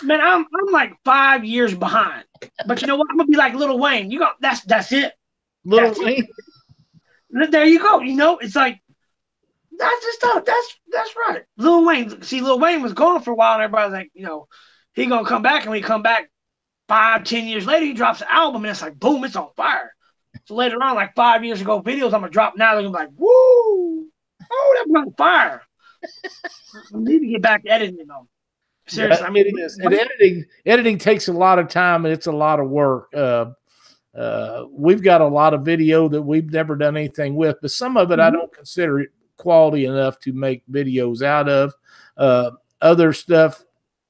Man, I'm like 5 years behind. But you know what? I'm going to be like Lil Wayne. That's it. Lil Wayne? There you go. It's like, that's just stuff. That's right. Lil Wayne. See, Lil Wayne was gone for a while, and everybody's like, he gonna come back, and when he come back 5-10 years later, he drops an album, and it's like, boom, it's on fire. So later on, like 5 years ago, videos I'm gonna drop now, they're gonna be like, woo, oh, that's on fire. I need to get back to editing, though. Seriously, I mean, it is. And editing takes a lot of time, and it's a lot of work. We've got a lot of video that we've never done anything with, but some of it I don't consider it quality enough to make videos out of. Other stuff,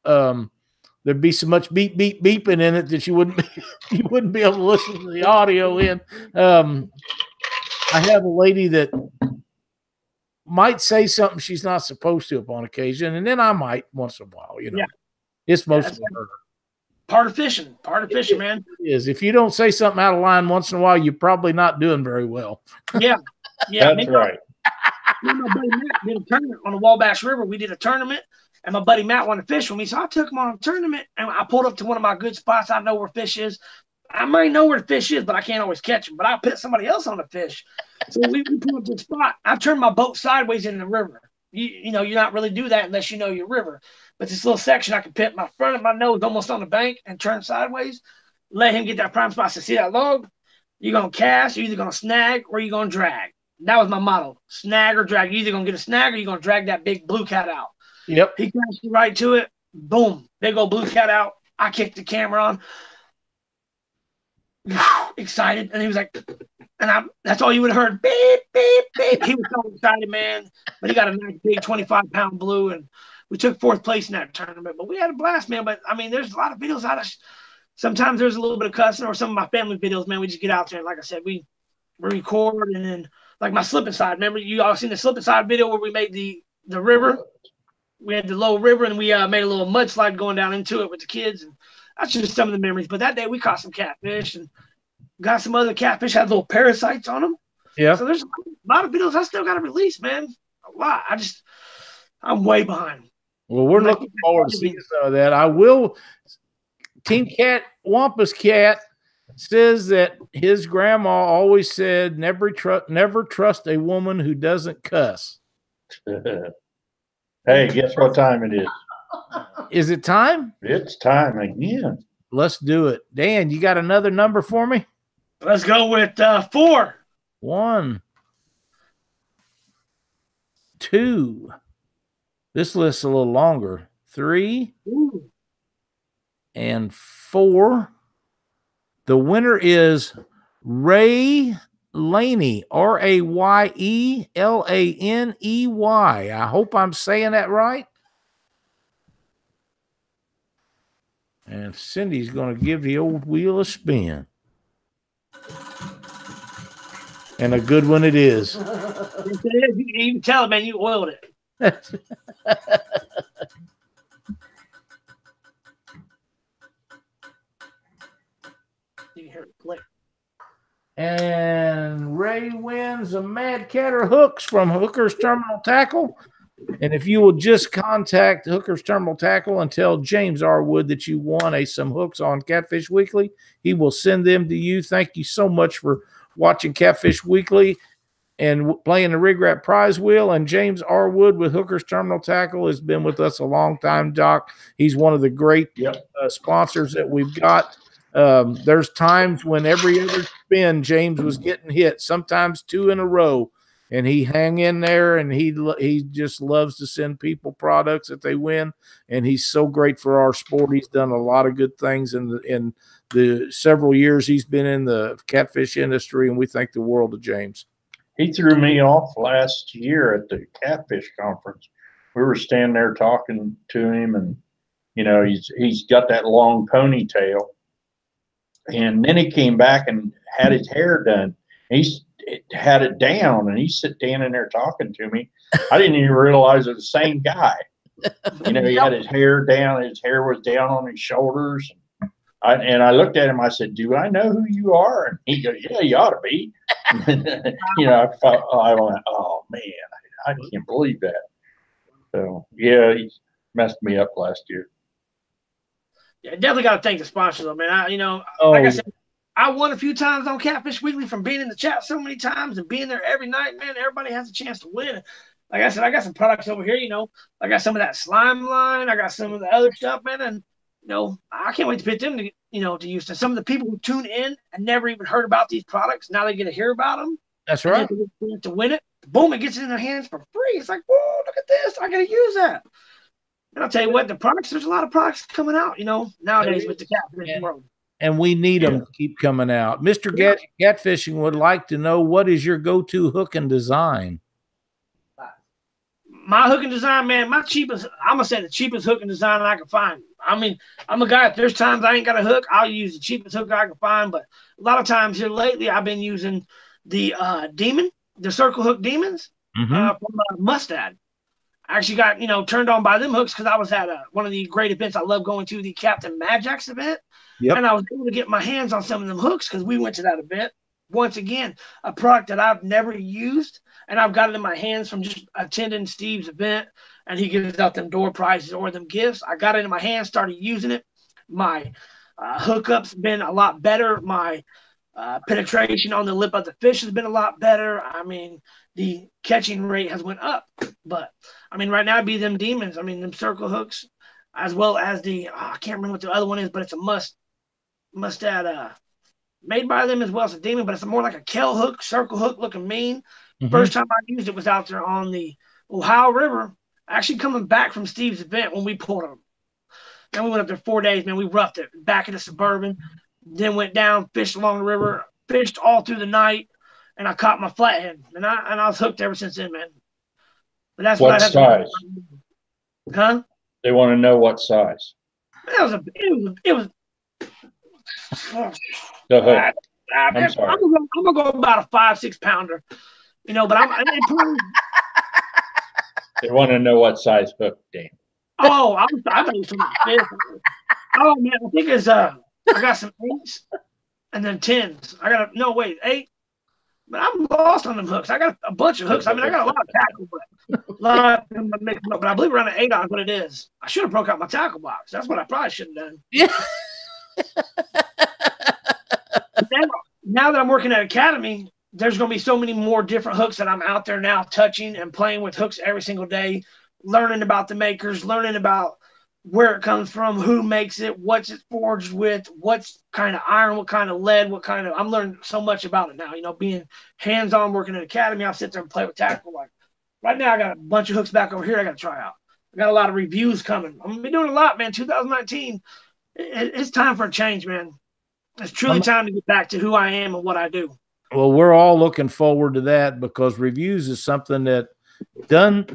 there'd be so much beep beep beeping in it that you wouldn't be able to listen to the audio in. I have a lady that might say something she's not supposed to upon occasion, and then I might once in a while. Yeah. It's mostly her. Part of fishing, man. It is. If you don't say something out of line once in a while, you're probably not doing very well. Yeah. That's right. My buddy Matt did a tournament on the Wabash River. We did a tournament, and my buddy Matt wanted to fish with me, so I took him on a tournament, and I pulled up to one of my good spots. I know where fish is. I might know where the fish is, but I can't always catch them. But I put somebody else on the fish. So we pulled up to the spot. I turned my boat sideways in the river. You not really do that unless you know your river. But this little section, I could put my front of my nose almost on the bank and turn sideways. Let him get that prime spot. So see that log? You're going to cast, you're either going to snag, or you're going to drag. That was my motto. Snag or drag. You're either going to get a snag, or you're going to drag that big blue cat out. Yep. He cast right to it. Boom. Big old blue cat out. I kicked the camera on. Excited. And he was like, that's all you would have heard. Beep, beep, beep. He was so excited, man. But he got a nice big 25-pound blue, and we took 4th place in that tournament. But we had a blast, man. But, I mean, there's a lot of videos out of sometimes there's a little bit of cussing, or some of my family videos, man. We just get out there. And like I said, we record, and then like my slip and side. Remember, you all seen the slip and side video where we made the river? We had the low river, and we made a little mudslide going down into it with the kids. And that's just some of the memories. But that day we caught some catfish and got some other catfish, had little parasites on them. Yeah. So there's a lot of videos I still got to release, man. A lot. I'm way behind. Well, we're looking forward to seeing some of that. I will. Team Cat Wampus Cat says that his grandma always said, never trust a woman who doesn't cuss. Hey, guess what time it is? Is it time? It's time again. Let's do it. Dan, you got another number for me? Let's go with 4. 1, 2. This list's a little longer. 3. Ooh. And 4. The winner is Ray Laney, Rayellaney. I hope I'm saying that right. And Cindy's going to give the old wheel a spin. And a good one it is. You can tell it, man. You oiled it. You can hear it click. And Ray wins a Mad Catter hooks from Hooker's Terminal Tackle. And if you will just contact Hooker's Terminal Tackle and tell James R. Wood that you won some hooks on Catfish Weekly, he will send them to you. Thank you so much for watching Catfish Weekly and playing the Rig Rat Prize Wheel. And James R. Wood with Hooker's Terminal Tackle has been with us a long time, Doc. He's one of the great sponsors that we've got. There's times when every other spin, James was getting hit, sometimes 2 in a row, and he hang in there, and he just loves to send people products that they win, and he's so great for our sport. He's done a lot of good things in the several years he's been in the catfish industry, and we thank the world of James. He threw me off last year at the Catfish conference. We were standing there talking to him, and you know, he's got that long ponytail, and then he came back and had his hair done. He had it down, and he's standing there talking to me. I didn't even realize it was the same guy. You know, he had his hair down. His hair was down on his shoulders. And I looked at him. I said, "Do I know who you are?" And he goes, "Yeah, you ought to be." You know, I went, "Oh man, I can't believe that." So yeah, he messed me up last year. Yeah, definitely got to thank the sponsors, though, man. Like I said, I won a few times on Catfish Weekly from being in the chat so many times and being there every night, man. Everybody has a chance to win. Like I said, I got some products over here, you know. I got some of that slime line. I got some of the other stuff, man. And, you know, I can't wait to put them to, you know, to use. And some of the people who tune in and never even heard about these products, now they get to hear about them. That's right. To win it, boom, it gets in their hands for free. It's like, whoa, look at this. I got to use that. And I'll tell you what, the products, there's a lot of products coming out, you know, nowadays with the catfish world. And we need them to keep coming out. Mr. Catfishing would like to know, what is your go-to hook and design? My hook and design, man, I'm going to say the cheapest hook and design I can find. I mean, I'm a guy, if there's times I ain't got a hook, I'll use the cheapest hook I can find. But a lot of times here lately, I've been using the the circle hook demons from Mustad. I actually got, you know, turned on by them hooks because I was at one of the great events I love going to, the Captain Magic's event. Yep. And I was able to get my hands on some of them hooks because we went to that event. Once again, a product that I've never used, and I've got it in my hands from just attending Steve's event, and he gives out them door prizes or them gifts. I got it in my hands, started using it. My hookups been a lot better. My penetration on the lip of the fish has been a lot better. I mean, the catching rate has went up. But, I mean, right now it'd be them demons. I mean, them circle hooks, as well as the, I can't remember what the other one is, but it's a Mustad made by them as well as a demon, but it's more like a Kell hook, circle hook looking mean. First time I used it was out there on the Ohio River, actually coming back from Steve's event when we pulled them. Then we went up there 4 days, man. We roughed it back into Suburban, then went down, fished along the river, fished all through the night, and I caught my flathead. And I was hooked ever since then, man. But that's what size? Huh? They want to know what size. It was Go ahead. I'm sorry. I'm gonna go about a 5-6 pounder, you know. But they want to know what size hook, Dan. Oh, I thought it was some fish. Oh man, I think it's I got some 8s and then 10s. I got 8. But I'm lost on them hooks. I got a bunch of hooks. I mean, I got a lot of tackle, but I believe around an 8 ounce what it is. I should have broke out my tackle box. That's what I probably should have done. Yeah. Now that I'm working at Academy, there's going to be so many more different hooks that I'm out there now touching and playing with hooks every single day, learning about the makers, learning about where it comes from, who makes it, what's it forged with, what's kind of iron, what kind of lead, I'm learning so much about it now, you know, being hands-on working at Academy. I'll sit there and play with tackle. Like right now I got a bunch of hooks back over here I got to try out. I got a lot of reviews coming. I'm going to be doing a lot, man. 2019, it's time for a change, man. It's truly time to get back to who I am and what I do. Well, we're all looking forward to that because reviews is something that done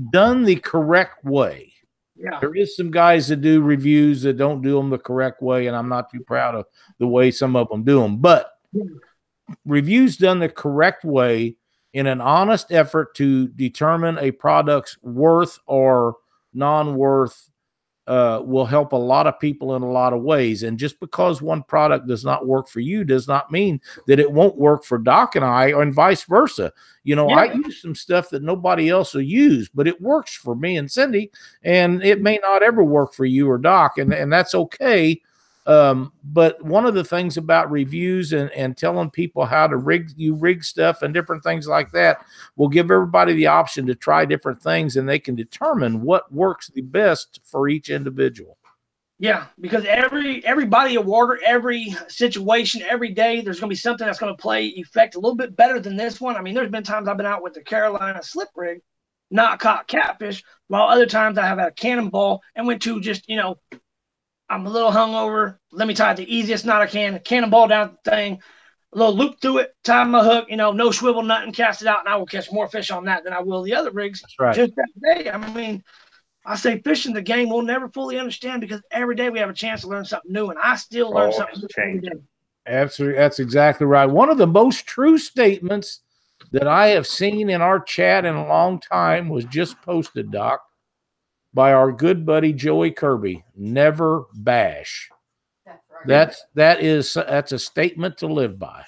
the correct way. Yeah. There is some guys that do reviews that don't do them the correct way, and I'm not too proud of the way some of them do them. But reviews done the correct way in an honest effort to determine a product's worth or non-worth will help a lot of people in a lot of ways. And just because one product does not work for you does not mean that it won't work for Doc and I, and vice versa. You know, I use some stuff that nobody else will use, but it works for me and Cindy, and it may not ever work for you or Doc, and that's okay. But one of the things about reviews and telling people how to rig stuff and different things like that will give everybody the option to try different things, and they can determine what works the best for each individual. Yeah, because every body of water, every situation, every day, there's going to be something that's going to play effect a little bit better than this one. I mean, there's been times I've been out with the Carolina slip rig, not caught catfish, while other times I have had a cannonball and went to just, I'm a little hungover. Let me tie the easiest knot I can, cannonball down the thing, a little loop through it, tie my hook, no swivel, nothing, cast it out, and I will catch more fish on that than I will the other rigs. That's right. Just that day. I mean, I say fishing the game we'll never fully understand because every day we have a chance to learn something new, and I still learn something new every day. Absolutely. That's exactly right. One of the most true statements that I have seen in our chat in a long time was just posted, Doc, by our good buddy Joey Kirby. Never bash. That's right. That's a statement to live by.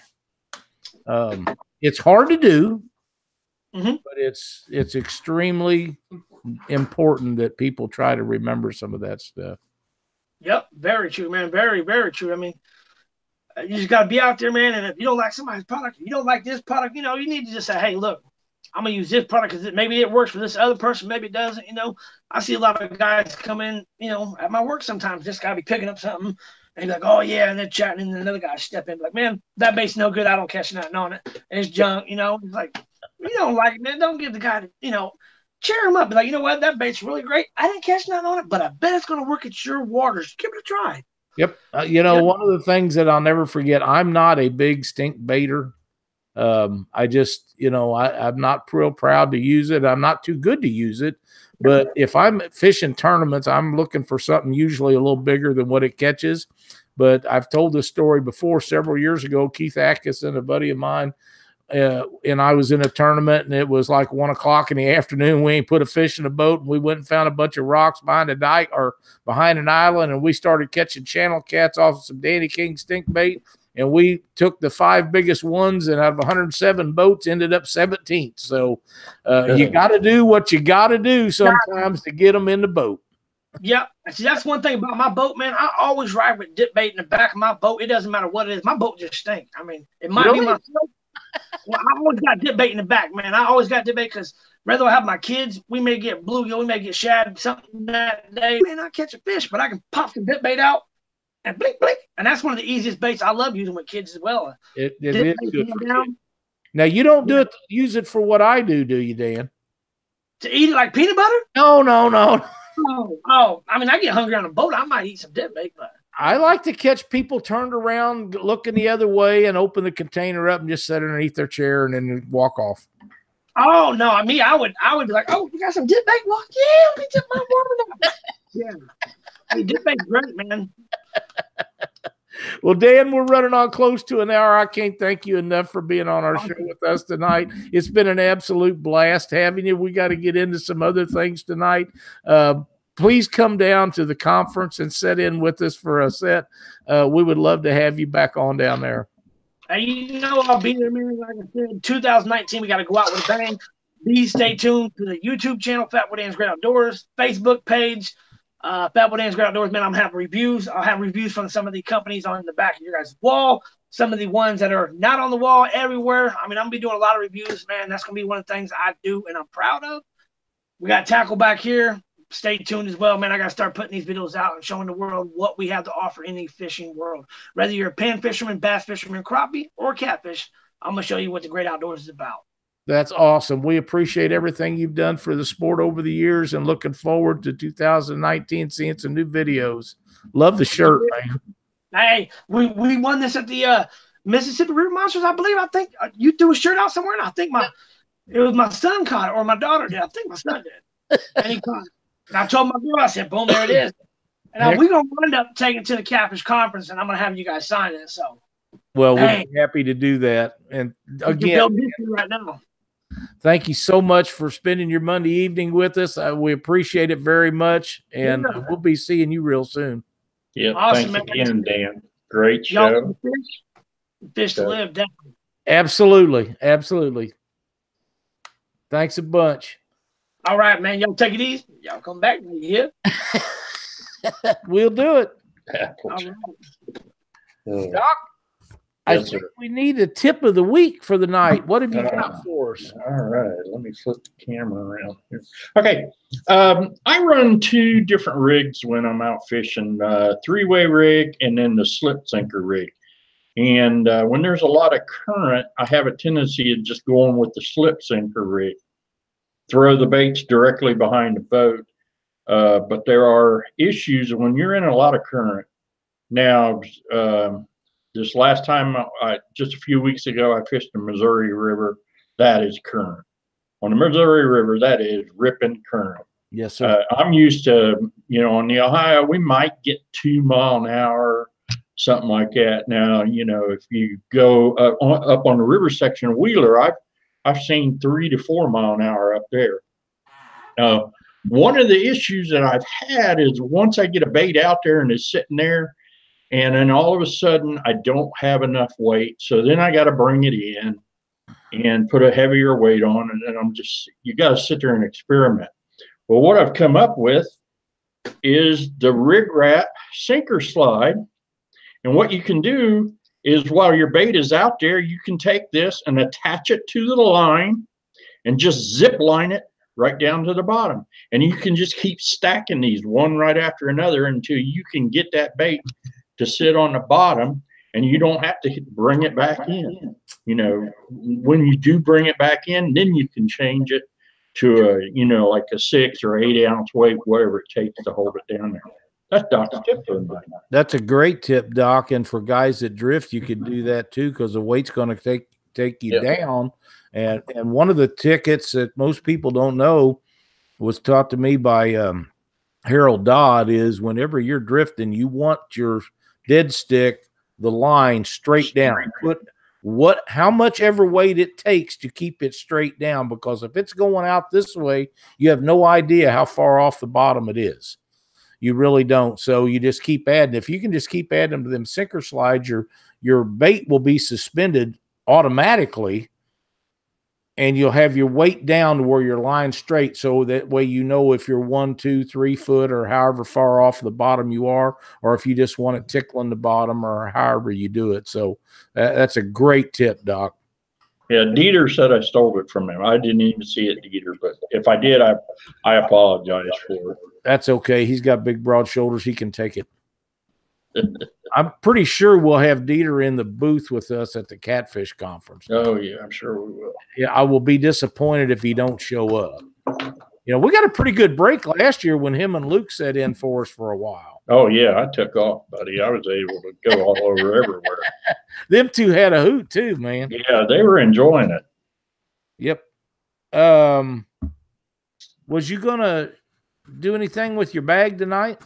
It's hard to do, but it's extremely important that people try to remember some of that stuff. Yep, very true, man. Very, very true. I mean, you just got to be out there, man. And if you don't like somebody's product, you don't like this product, you need to just say, hey, look, I'm going to use this product because maybe it works for this other person, maybe it doesn't. I see a lot of guys come in, at my work sometimes, just got to be picking up something. And like, oh, yeah, and then chatting, and then another guy step in, like, man, that bait's no good. I don't catch nothing on it. And it's junk, It's like, you don't like it, man. Don't give the guy, cheer him up. Be like, you know what? That bait's really great. I didn't catch nothing on it, but I bet it's going to work at your waters. Give it a try. Yep. One of the things that I'll never forget, I'm not a big stink baiter. I just, I'm not real proud to use it. I'm not too good to use it. But if I'm fishing tournaments, I'm looking for something usually a little bigger than what it catches. But I've told this story before several years ago. Keith Atkinson, a buddy of mine, and I was in a tournament, and it was like 1 o'clock in the afternoon. We ain't put a fish in a boat, and we went and found a bunch of rocks behind a dike or behind an island, and we started catching channel cats off of some Danny King stink bait. And we took the 5 biggest ones, and out of 107 boats, ended up 17th. So you got to do what you got to do sometimes to get them in the boat. Yeah. See, that's one thing about my boat, man. I always ride with dip bait in the back of my boat. It doesn't matter what it is. My boat just stinks. I mean, it might be my well, I always got dip bait in the back, man. I always got dip bait because rather I have my kids, we may get bluegill, we may get shad, something that day. Man, I catch a fish, but I can pop some dip bait out. And blink, blink. And that's one of the easiest baits. I love using with kids as well. It is good for kids. Now, you don't use it for what I do you, Dan? To eat it like peanut butter? No. Oh, I mean, I get hungry on a boat. I might eat some dip bait, but I like to catch people turned around, looking the other way, and open the container up and just sit underneath their chair and then walk off. Oh, no. I mean, I would be like, oh, you got some dip bait? Well, yeah, let me dip my water now. Yeah. I mean, dip bait's great, man. Well, Dan, we're running on close to an hour. I can't thank you enough for being on our show with us tonight. It's been an absolute blast having you. We got to get into some other things tonight. Please come down to the conference and sit in with us for a set. We would love to have you back on down there. I'll be there, man. Like I said, 2019, we got to go out with a bang. Please stay tuned to the YouTube channel, Fatwood Dan's Great Outdoors, Facebook page, Fatwood Dan's Great Outdoors. Man, I'm having reviews. I'll have reviews from some of the companies on the back of your guys' wall, some of the ones that are not on the wall everywhere. I mean, I'm going to be doing a lot of reviews, man. That's going to be one of the things I do and I'm proud of. We got tackle back here. Stay tuned as well, man. I got to start putting these videos out and showing the world what we have to offer in the fishing world. Whether you're a pan fisherman, bass fisherman, crappie, or catfish, I'm going to show you what the Great Outdoors is about. That's awesome. We appreciate everything you've done for the sport over the years and looking forward to 2019, seeing some new videos. Love the shirt, man. Hey, we won this at the Mississippi River Monsters, I believe. I think you threw a shirt out somewhere, and I think it was my son caught it, or my daughter did. I think my son did. And he caught it. And I told my girl, I said, boom, there it is. And we're going to wind up taking it to the Catfish Conference, and I'm going to have you guys sign it. So, well, we're happy to do that. And again, right now. Thank you so much for spending your Monday evening with us. We appreciate it very much, and we'll be seeing you real soon. Yeah, awesome, thanks again, Dan. Great show. Fish to live, definitely. Absolutely, absolutely. Thanks a bunch. All right, man. Y'all take it easy. Y'all come back when you hear. We'll do it. All right. Doc. I think we need a tip of the week for the night. What have you got for us? All right, let me flip the camera around here. Okay, I run 2 different rigs when I'm out fishing, 3-way rig and then the slip sinker rig. And when there's a lot of current, I have a tendency of just going with the slip sinker rig. Throw the baits directly behind the boat. But there are issues when you're in a lot of current. Now, this last time, just a few weeks ago, I fished the Missouri River. That is current. On the Missouri River, that is ripping current. Yes, sir. I'm used to, on the Ohio, we might get 2 mile an hour, something like that. Now, if you go up on the river section of Wheeler, I've seen 3 to 4 mile an hour up there. One of the issues that I've had is once I get a bait out there and it's sitting there, and then all of a sudden I don't have enough weight. So then I got to bring it in and put a heavier weight on. And then you got to sit there and experiment. Well, what I've come up with is the rig wrap sinker slide. And what you can do is while your bait is out there, you can take this and attach it to the line and just zip line it right down to the bottom. And you can just keep stacking these one right after another until you can get that bait to sit on the bottom, and you don't have to bring it back in. When you do bring it back in, then you can change it to like a 6 or 8 ounce weight, whatever it takes to hold it down there. That's Doc's tip for the night. That's a great tip, Doc. And for guys that drift, you could do that too, because the weight's going to take you down. And one of the tickets that most people don't know was taught to me by Harold Dodd is whenever you're drifting, you want your dead stick, the line straight down. Put how much ever weight it takes to keep it straight down, because if it's going out this way, you have no idea how far off the bottom it is. You really don't. So you just keep adding. If you can just keep adding to them sinker slides, your bait will be suspended automatically, and you'll have your weight down to where your line's straight. So that way, if you're 1, 2, 3 foot or however far off the bottom you are, or if you just want it tickling the bottom or however you do it. So that's a great tip, Doc. Yeah, Dieter said I stole it from him. I didn't even see it, Dieter, but if I did, I apologize for it. That's okay. He's got big, broad shoulders. He can take it. I'm pretty sure we'll have Dieter in the booth with us at the Catfish conference. Oh, yeah, I'm sure we will. Yeah, I will be disappointed if he don't show up. We got a pretty good break last year when him and Luke sat in for us for a while. Oh, yeah, I took off, buddy. I was able to go all over everywhere. Them two had a hoot too, man. Yeah, they were enjoying it. Yep. Was you going to do anything with your bag tonight?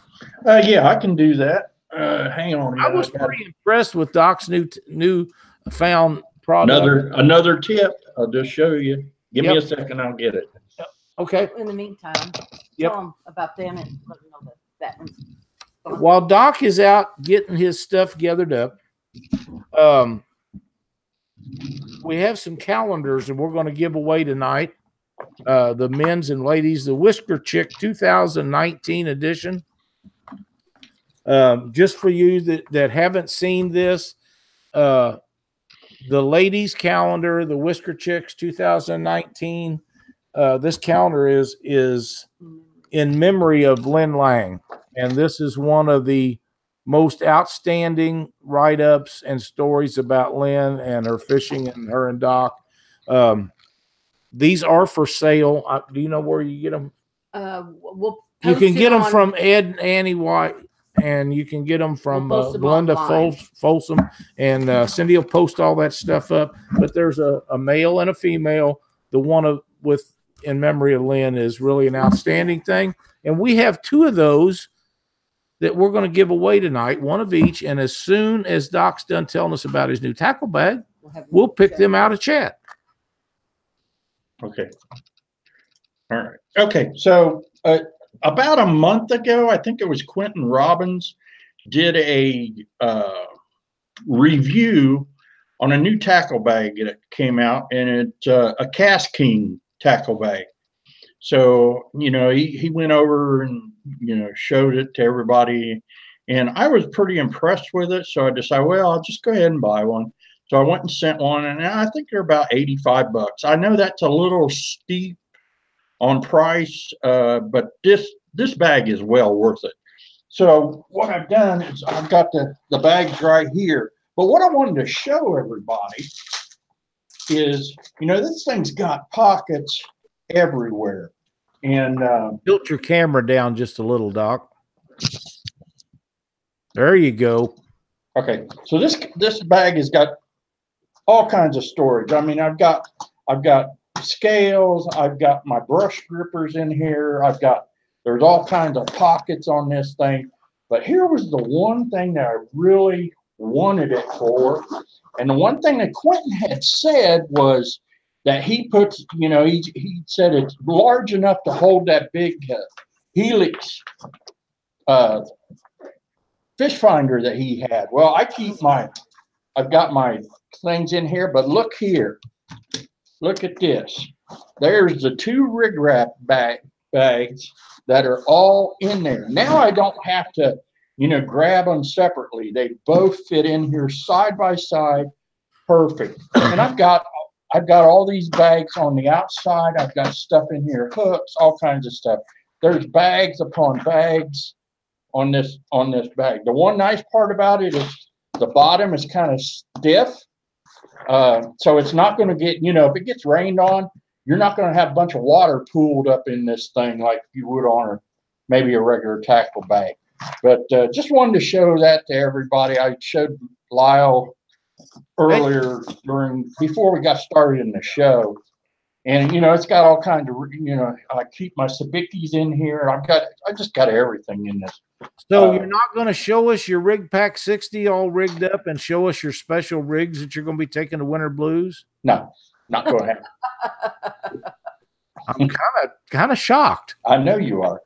Yeah, I can do that. Hang on. I was pretty impressed with Doc's new found product. Another tip. I'll just show you. Give me a second. I'll get it. Okay. In the meantime, tell them about them and let them know that one's gone. While Doc is out getting his stuff gathered up, we have some calendars and we're going to give away tonight. The men's and ladies, the Whisker Chick 2019 edition. Just for you that haven't seen this, the ladies calendar, the Whisker Chicks 2019. This calendar is in memory of Lynn Lang, and this is one of the most outstanding write-ups and stories about Lynn and her fishing and her and Doc. These are for sale. Do you know where you get them? You can get them from Ed and Annie White, and you can get them from Glenda Folsom, and Cindy will post all that stuff up. But there's a male and a female. The one with in memory of Lynn is really an outstanding thing. And we have 2 of those that we're going to give away tonight, 1 of each. And as soon as Doc's done telling us about his new tackle bag, we'll pick them out of chat. Okay. All right. Okay. So about a month ago, I think it was Quentin Robbins did a review on a new tackle bag that came out, and it's a Cast King tackle bag. So, he went over and, showed it to everybody, and I was pretty impressed with it. So I decided, well, I'll just go ahead and buy one. So I went and sent one, and I think they're about $85. I know that's a little steep on price, but this bag is well worth it. So what I've done is I've got the bags right here. But what I wanted to show everybody is, this thing's got pockets everywhere. And tilt your camera down just a little, Doc. There you go. Okay, so this bag has got all kinds of storage. I mean, I've got scales, I've got my brush grippers in here, there's all kinds of pockets on this thing. But here was the one thing that I really wanted it for. And the one thing that Quentin had said was that he puts, he said it's large enough to hold that big Helix fish finder that he had. Well, I've got my things in here, but look here. Look at this. There's the 2 rig wrap bags that are all in there. Now I don't have to, grab them separately. They both fit in here side by side. Perfect. And I've got all these bags on the outside. I've got stuff in here, hooks, all kinds of stuff. There's bags upon bags on this bag. The one nice part about it is the bottom is kind of stiff. So it's not going to get, if it gets rained on, you're not going to have a bunch of water pooled up in this thing like you would on maybe a regular tackle bag. But just wanted to show that to everybody. I showed Lyle earlier before we got started in the show. And, it's got all kinds of, I keep my sabikis in here. I just got everything in this. So you're not going to show us your Rig Pack 60 all rigged up and show us your special rigs that you're going to be taking to Winter Blues? No, not going to happen. I'm kind of shocked. I know you are.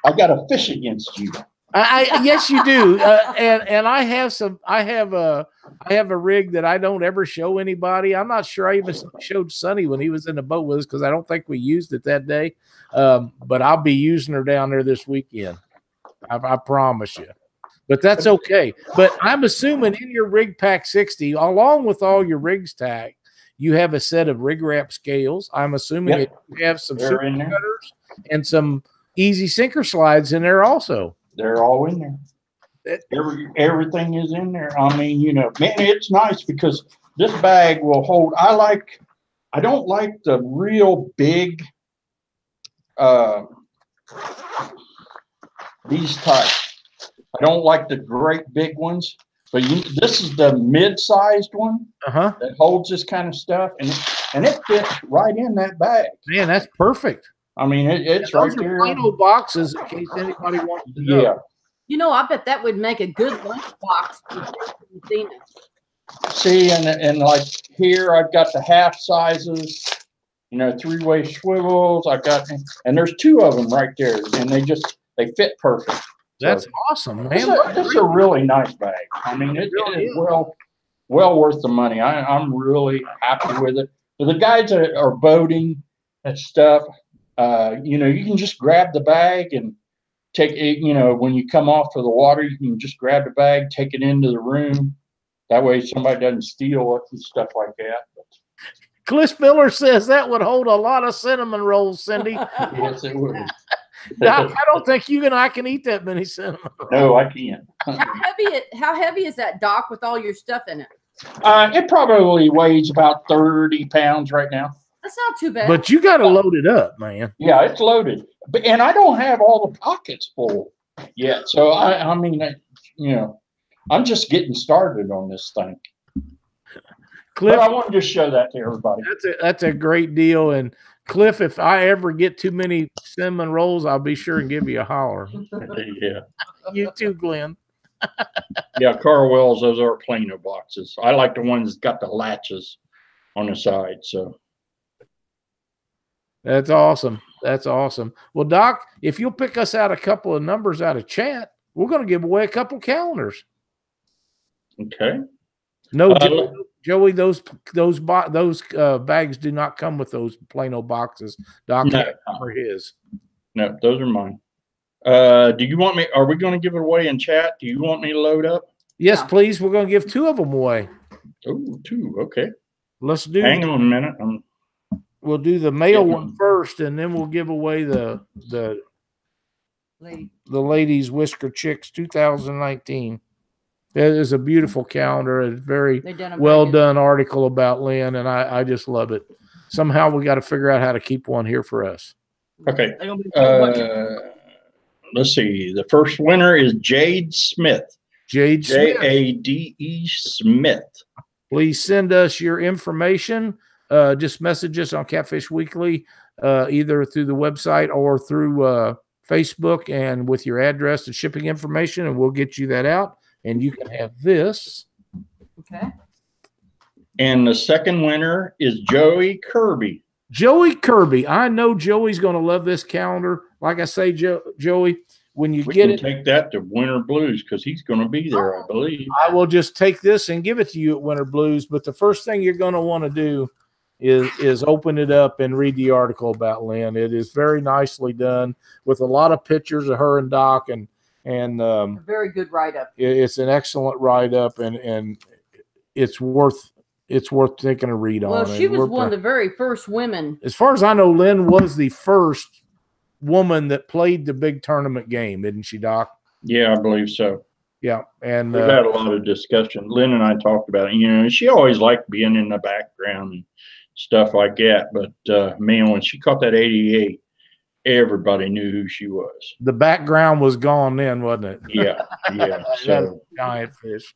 I got a fish against you. Yes, you do. And I have a rig that I don't ever show anybody. I'm not sure I even showed Sonny when he was in the boat with us because I don't think we used it that day. But I'll be using her down there this weekend. I promise you. But that's okay. But I'm assuming in your Rig Pack 60, along with all your rigs tack, you have a set of rig wrap scales. I'm assuming that you have some super cutters and some easy sinker slides in there also. They're all in there. Everything is in there. I mean, man, it's nice because this bag will hold. I don't like the real big, these types. I don't like the great big ones, but this is the mid-sized one that holds this kind of stuff, and it fits right in that bag. Man, that's perfect. I mean, it's right there. Plain old boxes in case anybody wants to know. Yeah. I bet that would make a good lunch box. See, and like here, I've got the half sizes, 3-way swivels. And there's 2 of them right there, and they fit perfect. That's awesome, man. It's a really nice bag. I mean, it is well worth the money. I'm really happy with it. For the guys that are boating and stuff, you can just grab the bag and take it, when you come off of the water, you can just grab the bag, take it into the room. That way somebody doesn't steal it and stuff like that. Cliff Miller says that would hold a lot of cinnamon rolls, Cindy. Yes, it would. Doc, I don't think you and I can eat that many cinnamon rolls. No, I can't. How heavy is that, Doc, with all your stuff in it? It probably weighs about 30 pounds right now. That's not too bad. But you got to load it up, man. Yeah, it's loaded. And I don't have all the pockets full yet. So, I mean, I'm just getting started on this thing. Cliff, but I wanted to show that to everybody. That's a great deal. And Cliff, if I ever get too many cinnamon rolls, I'll be sure and give you a holler. Yeah. You too, Glenn. Yeah, Carl Wells, those are Plano boxes. I like the ones that got the latches on the side. So that's awesome. That's awesome. Well, Doc, if you'll pick us out a couple of numbers out of chat, we're going to give away a couple calendars. Okay. No, Joey, those bags do not come with those Plano boxes. Doc, no, for his. No, those are mine. Do you want me? Are we going to give it away in chat? Do you want me to load up? Yes, please. We're going to give 2 of them away. Oh, 2. Okay. Let's do. Hang on a minute. We'll do the male one first, and then we'll give away the ladies Whisker Chicks 2019. That is a beautiful calendar. A very well done article about Lynn, and I just love it. Somehow we got to figure out how to keep one here for us. Okay. Let's see. The first winner is Jade Smith. Jade Smith. Jade Smith. Please send us your information. Just message us on Catfish Weekly, either through the website or through Facebook, and with your address and shipping information, and we'll get you that out. And you can have this. Okay. And the second winner is Joey Kirby. Joey Kirby. I know Joey's going to love this calendar. Like I say, Joey, when you get it, take that to Winter Blues because he's going to be there, I believe. I will just take this and give it to you at Winter Blues. But the first thing you're going to want to do is open it up and read the article about Lynn. It is very nicely done with a lot of pictures of her and Doc, and a very good write-up. It's an excellent write-up, and it's worth taking a read on. Well, she was one of the very first women. As far as I know, Lynn was the first woman that played the big tournament game, isn't she, Doc? Yeah, I believe so. Yeah, and we've had a lot of discussion. Lynn and I talked about it. You know, she always liked being in the background and stuff like that. But man, when she caught that 88, everybody knew who she was. The background was gone then, wasn't it? Yeah, yeah. So giant fish.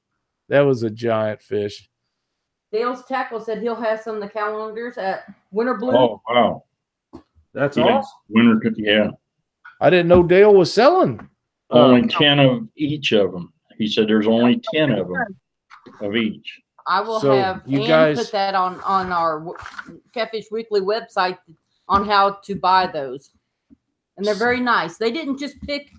That was a giant fish. Dale's Tackle said he'll have some of the calendars at Winter Blue. Oh, wow. That's awesome. Winter, yeah. I didn't know Dale was selling. Only 10 of each of them. He said there's only 10 of them of each. I will have you guys put that on our Catfish Weekly website on how to buy those. And they're very nice. They didn't just pick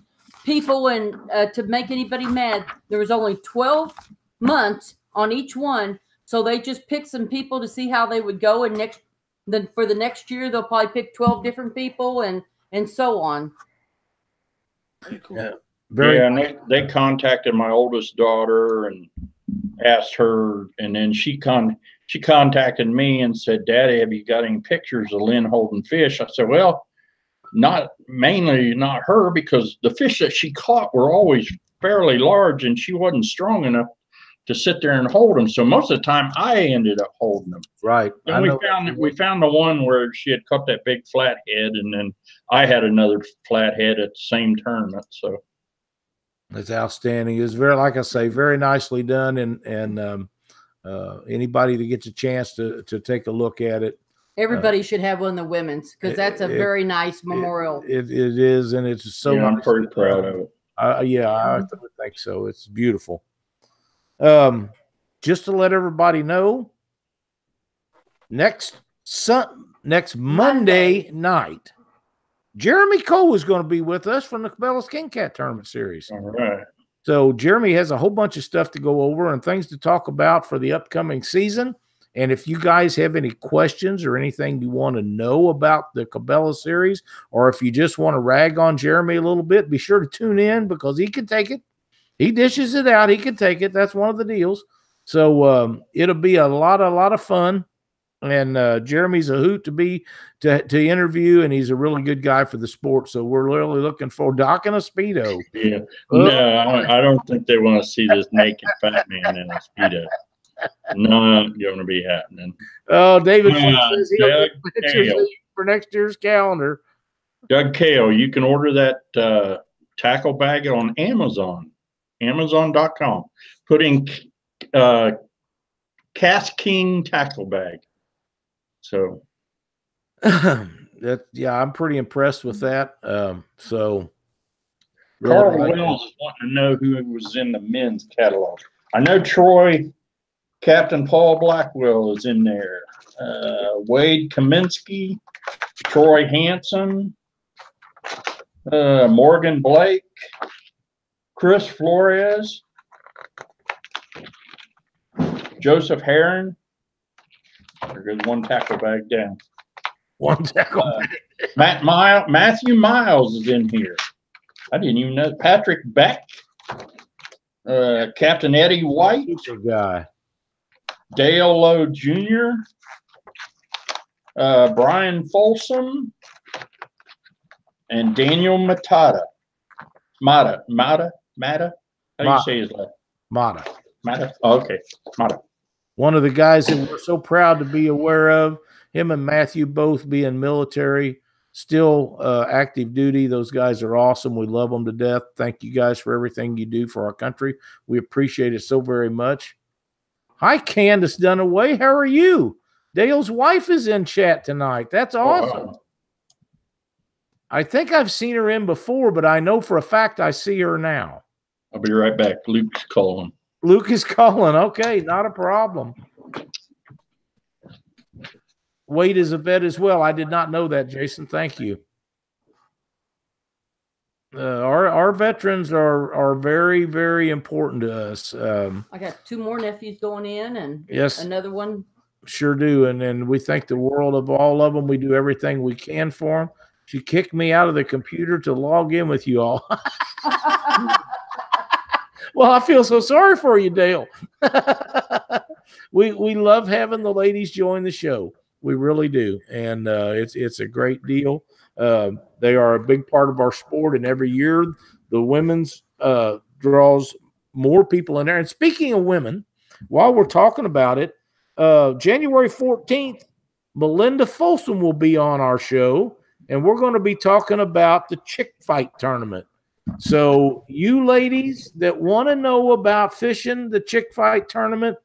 people and to make anybody mad. There was only 12 months on each one. So they just picked some people to see how they would go, and for the next year they'll probably pick 12 different people and so on. Very cool. Yeah, and they contacted my oldest daughter and asked her, and then she contacted me and said, "Daddy, have you got any pictures of Lynn holding fish?" I said, "Well, not her, because the fish that she caught were always fairly large, and she wasn't strong enough to sit there and hold them. So most of the time, I ended up holding them." Right. And we found the one where she had caught that big flathead, and then I had another flathead at the same tournament. So it's outstanding. It's very, like I say, very nicely done, and anybody that gets a chance to take a look at it. Everybody should have one of the women's, because that's a very nice memorial. It is, and it's so. Yeah, I'm pretty proud of it. I think so. It's beautiful. Just to let everybody know, next Monday night, Jeremy Cole is going to be with us from the Cabela's King Cat Tournament Series. All right. So Jeremy has a whole bunch of stuff to go over and things to talk about for the upcoming season. And if you guys have any questions or anything you want to know about the Cabela Series, or if you just want to rag on Jeremy a little bit, be sure to tune in, because he can take it. He dishes it out. He can take it. That's one of the deals. So it'll be a lot of fun. And Jeremy's a hoot to interview, and he's a really good guy for the sport. So we're really looking for Doc in a Speedo. Yeah. No, I don't think they want to see this naked fat man in a Speedo. Not going to be happening. Oh, David says he'll get pictures for next year's calendar. Doug Kale, you can order that tackle bag on Amazon. Amazon.com. Put in Cast King tackle bag. So I'm pretty impressed with that. So Carl Wells is wanting to know who was in the men's catalog. I know Troy, Captain Paul Blackwell is in there. Wade Kaminsky, Troy Hansen, Morgan Blake, Chris Flores, Joseph Heron. There goes one tackle bag down. One tackle bag. Matthew Miles is in here. I didn't even know. Patrick Beck. Captain Eddie White. Super guy. Dale Lowe Jr., Brian Folsom, and Daniel Mata. How do you say his last? Mata. Oh, okay, Mata. One of the guys that we're so proud to be aware of. Him and Matthew both being military, still active duty. Those guys are awesome. We love them to death. Thank you guys for everything you do for our country. We appreciate it so very much. Hi, Candace Dunaway. How are you? Dale's wife is in chat tonight. That's awesome. Oh, wow. I think I've seen her in before, but I know for a fact I see her now. I'll be right back. Luke's calling. Luke is calling. Okay, not a problem. Wade is a vet as well. I did not know that, Jason. Thank you. Our veterans are very, very important to us. I got 2 more nephews going in, and yes, another one. Sure do, and we thank the world of all of them. We do everything we can for them. She kicked me out of the computer to log in with you all. Well, I feel so sorry for you, Dale. We love having the ladies join the show. We really do, and it's a great deal. They are a big part of our sport, and every year the women's draws more people in there. And speaking of women, while we're talking about it, January 14th, Melinda Folsom will be on our show, and we're going to be talking about the chick fight tournament. So you ladies that want to know about fishing the chick fight tournament,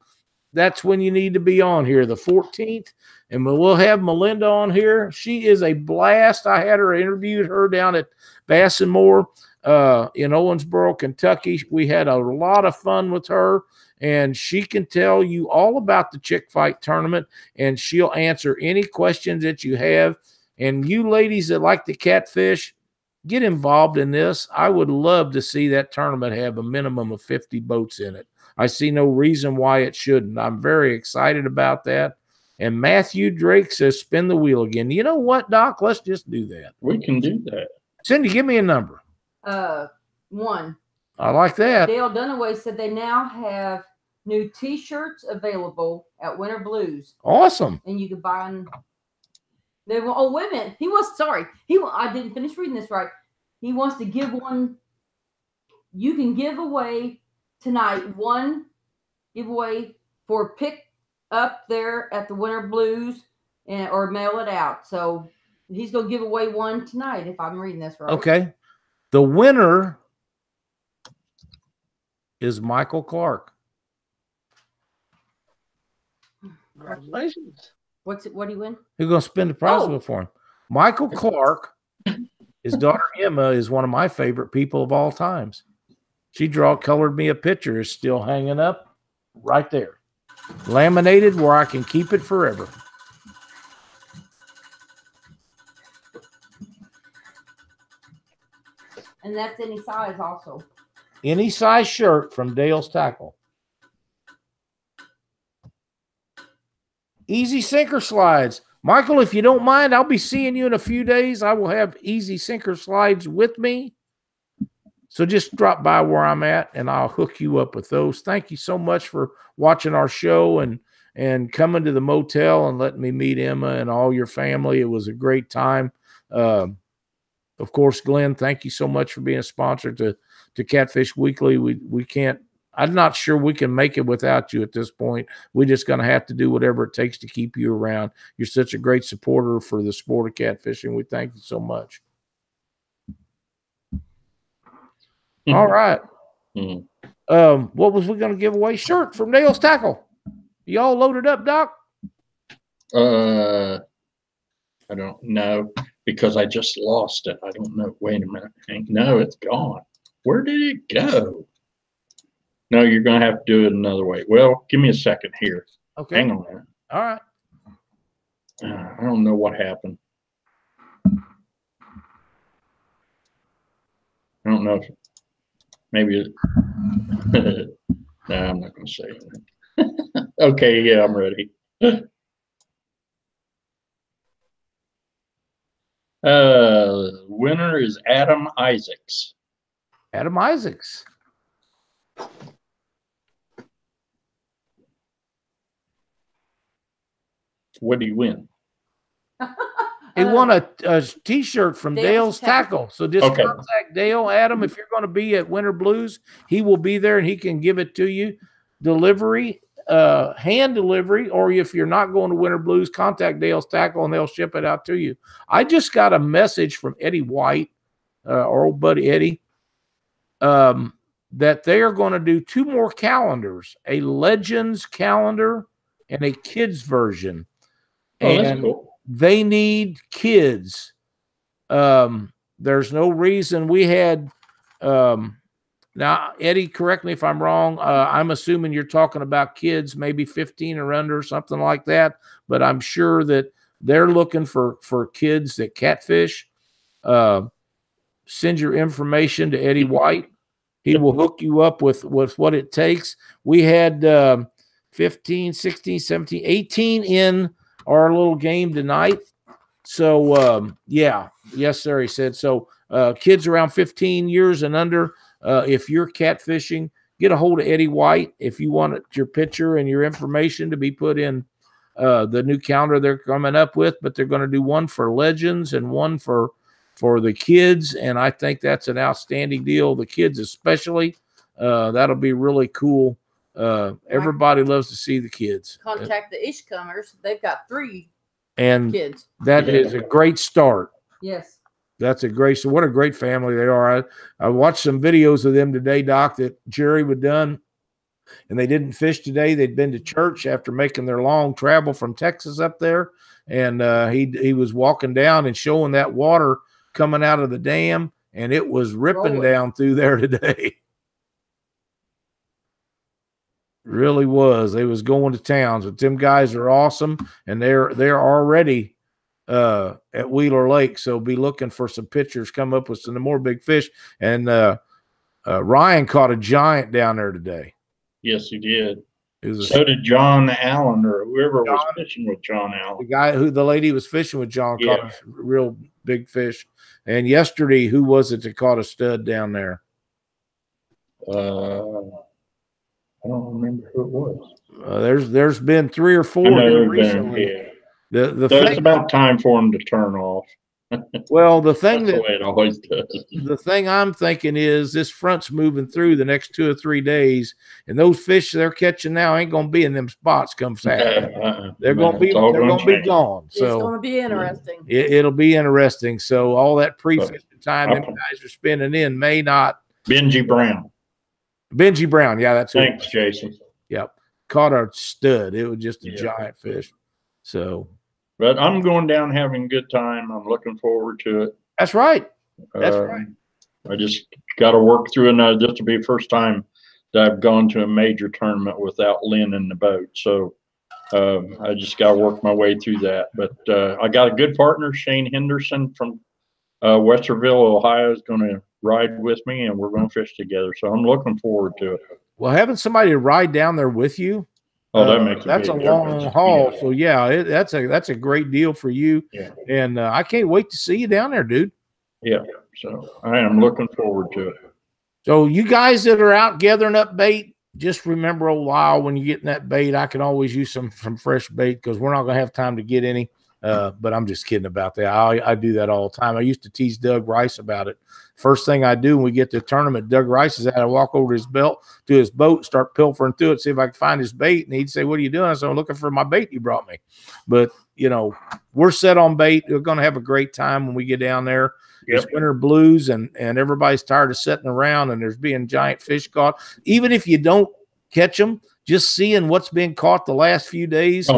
that's when you need to be on here, the 14th. And we'll have Melinda on here. She is a blast. I had her interviewed her down at Bass and More in Owensboro, Kentucky. We had a lot of fun with her, and she can tell you all about the chick fight tournament, and she'll answer any questions that you have. And you ladies that like to catfish, get involved in this. I would love to see that tournament have a minimum of 50 boats in it. I see no reason why it shouldn't. I'm very excited about that. And Matthew Drake says, spin the wheel again. You know what, Doc? Let's just do that. We can do that. Cindy, give me a number. 1. I like that. Dale Dunaway said they now have new T-shirts available at Winter Blues. Awesome. And you can buy them. Oh, wait a minute. I didn't finish reading this right. He wants to give one. You can give away tonight one giveaway for pick up there at the Winter Blues or mail it out. So he's going to give away one tonight if I'm reading this right. Okay. The winner is Michael Clark. Congratulations. What do you win? Who's going to spin the prize wheel for him? Michael Clark. His daughter Emma is one of my favorite people of all times. She colored me a picture. It's still hanging up right there. Laminated where I can keep it forever. And that's any size also. Any size shirt from Dale's Tackle. Easy sinker slides. Michael, if you don't mind, I'll be seeing you in a few days. I will have easy sinker slides with me. So just drop by where I'm at, and I'll hook you up with those. Thank you so much for watching our show and coming to the motel and letting me meet Emma and all your family. It was a great time. Of course, Glenn, thank you so much for being a sponsor to Catfish Weekly. We can't. I'm not sure we can make it without you at this point. We're just going to have to do whatever it takes to keep you around. You're such a great supporter for the sport of catfishing. We thank you so much. Mm-hmm. All right. Mm-hmm. What was we going to give away? Shirt from Dale's Tackle. You all loaded up, Doc? I don't know because I just lost it. I don't know. Wait a minute. No, it's gone. Where did it go? No, you're going to have to do it another way. Well, give me a second here. Okay. Hang on a minute. All right. I don't know what happened. I don't know if maybe no, I'm not going to say it. Okay, yeah, I'm ready. Winner is Adam Isaacs. Adam Isaacs. What did he win? He won a T-shirt from Dale's Tackle. So just contact Dale, Adam. If you're going to be at Winter Blues, he will be there and he can give it to you. Delivery, hand delivery, or if you're not going to Winter Blues, contact Dale's Tackle and they'll ship it out to you. I just got a message from Eddie White, our old buddy Eddie, that they are going to do 2 more calendars, a Legends calendar and a kids version. Oh, that's cool. They need kids. There's no reason we had now, Eddie, correct me if I'm wrong. I'm assuming you're talking about kids, maybe 15 or under, something like that. But I'm sure that they're looking for kids that Catfish. Send your information to Eddie White. He will hook you up with what it takes. We had 15, 16, 17, 18 in our little game tonight. So, yeah. Yes, sir, he said. So, kids around 15 years and under, if you're catfishing, get a hold of Eddie White. If you want your picture and your information to be put in the new calendar they're coming up with, but they're going to do one for Legends and one for the kids, and I think that's an outstanding deal. The kids especially, that'll be really cool. Everybody loves to see the kids. Contact the Ishcomers. They've got 3 kids. That is a great start. Yes. That's a great, so what a great family they are. I watched some videos of them today, Doc, that Jerry had done, and they didn't fish today. They'd been to church after making their long travel from Texas up there, and he was walking down and showing that water coming out of the dam, and it was ripping down through there today. Really was. They was going to towns, but them guys are awesome, and they're already at Wheeler Lake, so be looking for some pictures, come up with some more big fish. And Ryan caught a giant down there today. Yes, he did. So did John Allen, or whoever was fishing with John Allen. The lady was fishing with John caught a real big fish. And yesterday, who was it that caught a stud down there? I don't remember who it was. There's been 3 or 4 recently. It's about time for them to turn off. Well, the thing That's the way it always does. The thing I'm thinking is this front's moving through the next 2 or 3 days, and those fish they're catching now ain't going to be in them spots come Saturday. They're going to be gone. So it's going to be interesting. It'll be interesting. So all that pre-fishing time them guys are spending in may not. Benji Brown, yeah, that's it. Thanks, Jason. Yep, caught a stud. It was just a giant fish. So. But I'm going down having a good time. I'm looking forward to it. That's right. That's right. I just got to work through it. This will be the first time that I've gone to a major tournament without Lynn in the boat. So I just got to work my way through that. But I got a good partner, Shane Henderson from Westerville, Ohio, is going to ride with me, and we're going to fish together. So I'm looking forward to it. Well, having somebody to ride down there with you, oh, that makes that's a long haul. So yeah, that's a great deal for you. Yeah. And I can't wait to see you down there, dude. Yeah. So I am looking forward to it. So you guys that are out gathering up bait, just remember a while when you're getting that bait, I can always use some fresh bait because we're not going to have time to get any. But I'm just kidding about that. I do that all the time. I used to tease Doug Rice about it. First thing I do when we get to the tournament, Doug Rice is out. I walk over to his boat, start pilfering through it, see if I can find his bait. And he'd say, "What are you doing?" I said, "I'm looking for my bait you brought me." But, we're set on bait. We're going to have a great time when we get down there. It's winter blues, and everybody's tired of sitting around, and there's being giant fish caught. Even if you don't catch them, just seeing what's been caught the last few days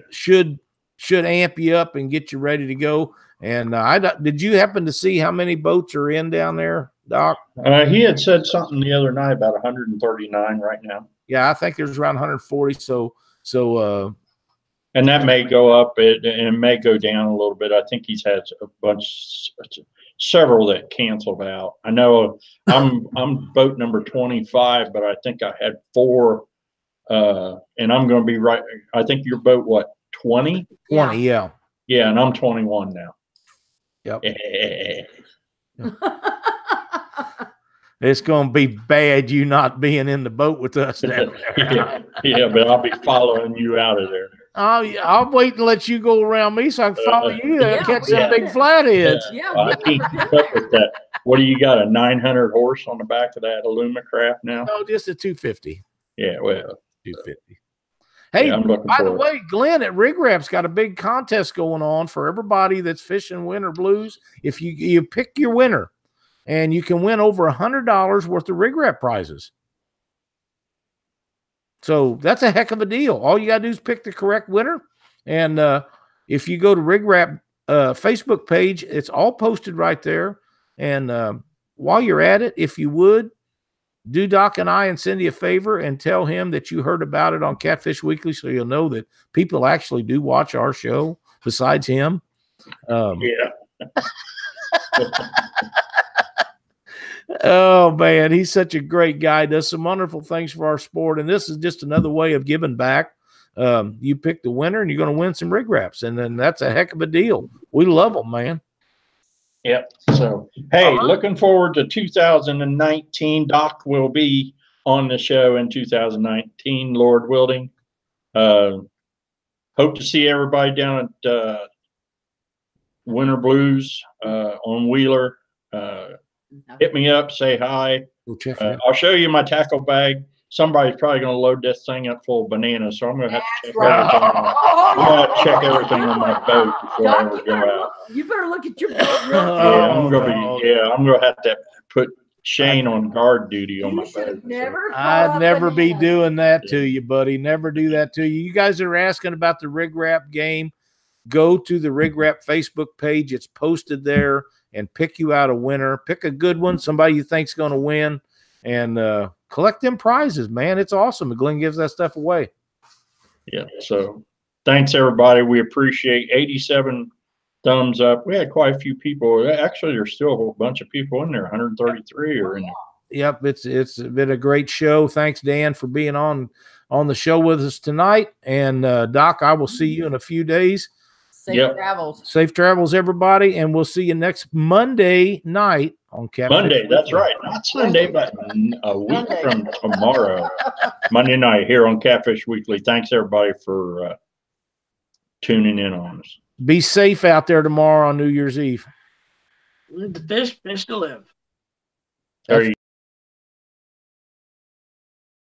should amp you up and get you ready to go. And did you happen to see how many boats are in down there, Doc? He had said something the other night about 139 right now. Yeah, I think there's around 140. So and that may go up, and may go down a little bit. I think he's had several that canceled out. I know I'm boat number 25, but I think I had 4, and I'm going to be right. I think your boat, what, 20? 20, yeah. Yeah, and I'm 21 now. Yep. It's going to be bad you not being in the boat with us. Yeah, but I'll be following you out of there. I'll wait and let you go around me so I can follow you and catch some big flatheads. Yeah, I can't keep up with that. What do you got? A 900 horse on the back of that Alumacraft now? No, just a 250. Yeah, well, 250. Hey, by the way, Glenn at Rig Rap's got a big contest going on for everybody that's fishing winter blues. If you pick your winner, and you can win over $100 worth of Rig Rap prizes. So that's a heck of a deal. All you got to do is pick the correct winner. And if you go to Rig Rap Facebook page, it's all posted right there. And while you're at it, if you would, do Doc and I and Cindy a favor and tell him that you heard about it on Catfish Weekly, so you'll know that people actually do watch our show besides him. Yeah. Oh, man, he's such a great guy. Does some wonderful things for our sport, and this is just another way of giving back. You pick the winner, and you're going to win some Rig Raps, and then that's a heck of a deal. We love them, man. Yep. So, hey, looking forward to 2019. Doc will be on the show in 2019, Lord willing. Hope to see everybody down at Winter Blues on Wheeler. Hit me up, say hi. I'll show you my tackle bag. Somebody's probably going to load this thing up full of bananas, so I'm going to have to check everything. I'm going to check everything on my boat before I ever go out. You better look at your boat real I'm going to have to put Shane on guard duty on my boat. I'd never be doing that to you, buddy. Never do that to you. You guys are asking about the Rig Rap game. Go to the Rig Rap Facebook page. It's posted there. And pick you out a winner. Pick a good one, somebody you think's going to win, and collect them prizes, man. It's awesome. Glenn gives that stuff away. Yeah. So thanks, everybody. We appreciate 87 thumbs up. We had quite a few people. Actually, there's still a whole bunch of people in there. 133 are in there. Yep. It's been a great show. Thanks, Dan, for being on the show with us tonight. And Doc, I will see you in a few days. Safe travels. Safe travels, everybody, and we'll see you next Monday night on Catfish. Monday, that's right. Not Sunday, but a week from tomorrow. Monday night here on Catfish Weekly. Thanks, everybody, for tuning in on us. Be safe out there tomorrow on New Year's Eve. Live the fish to live. There you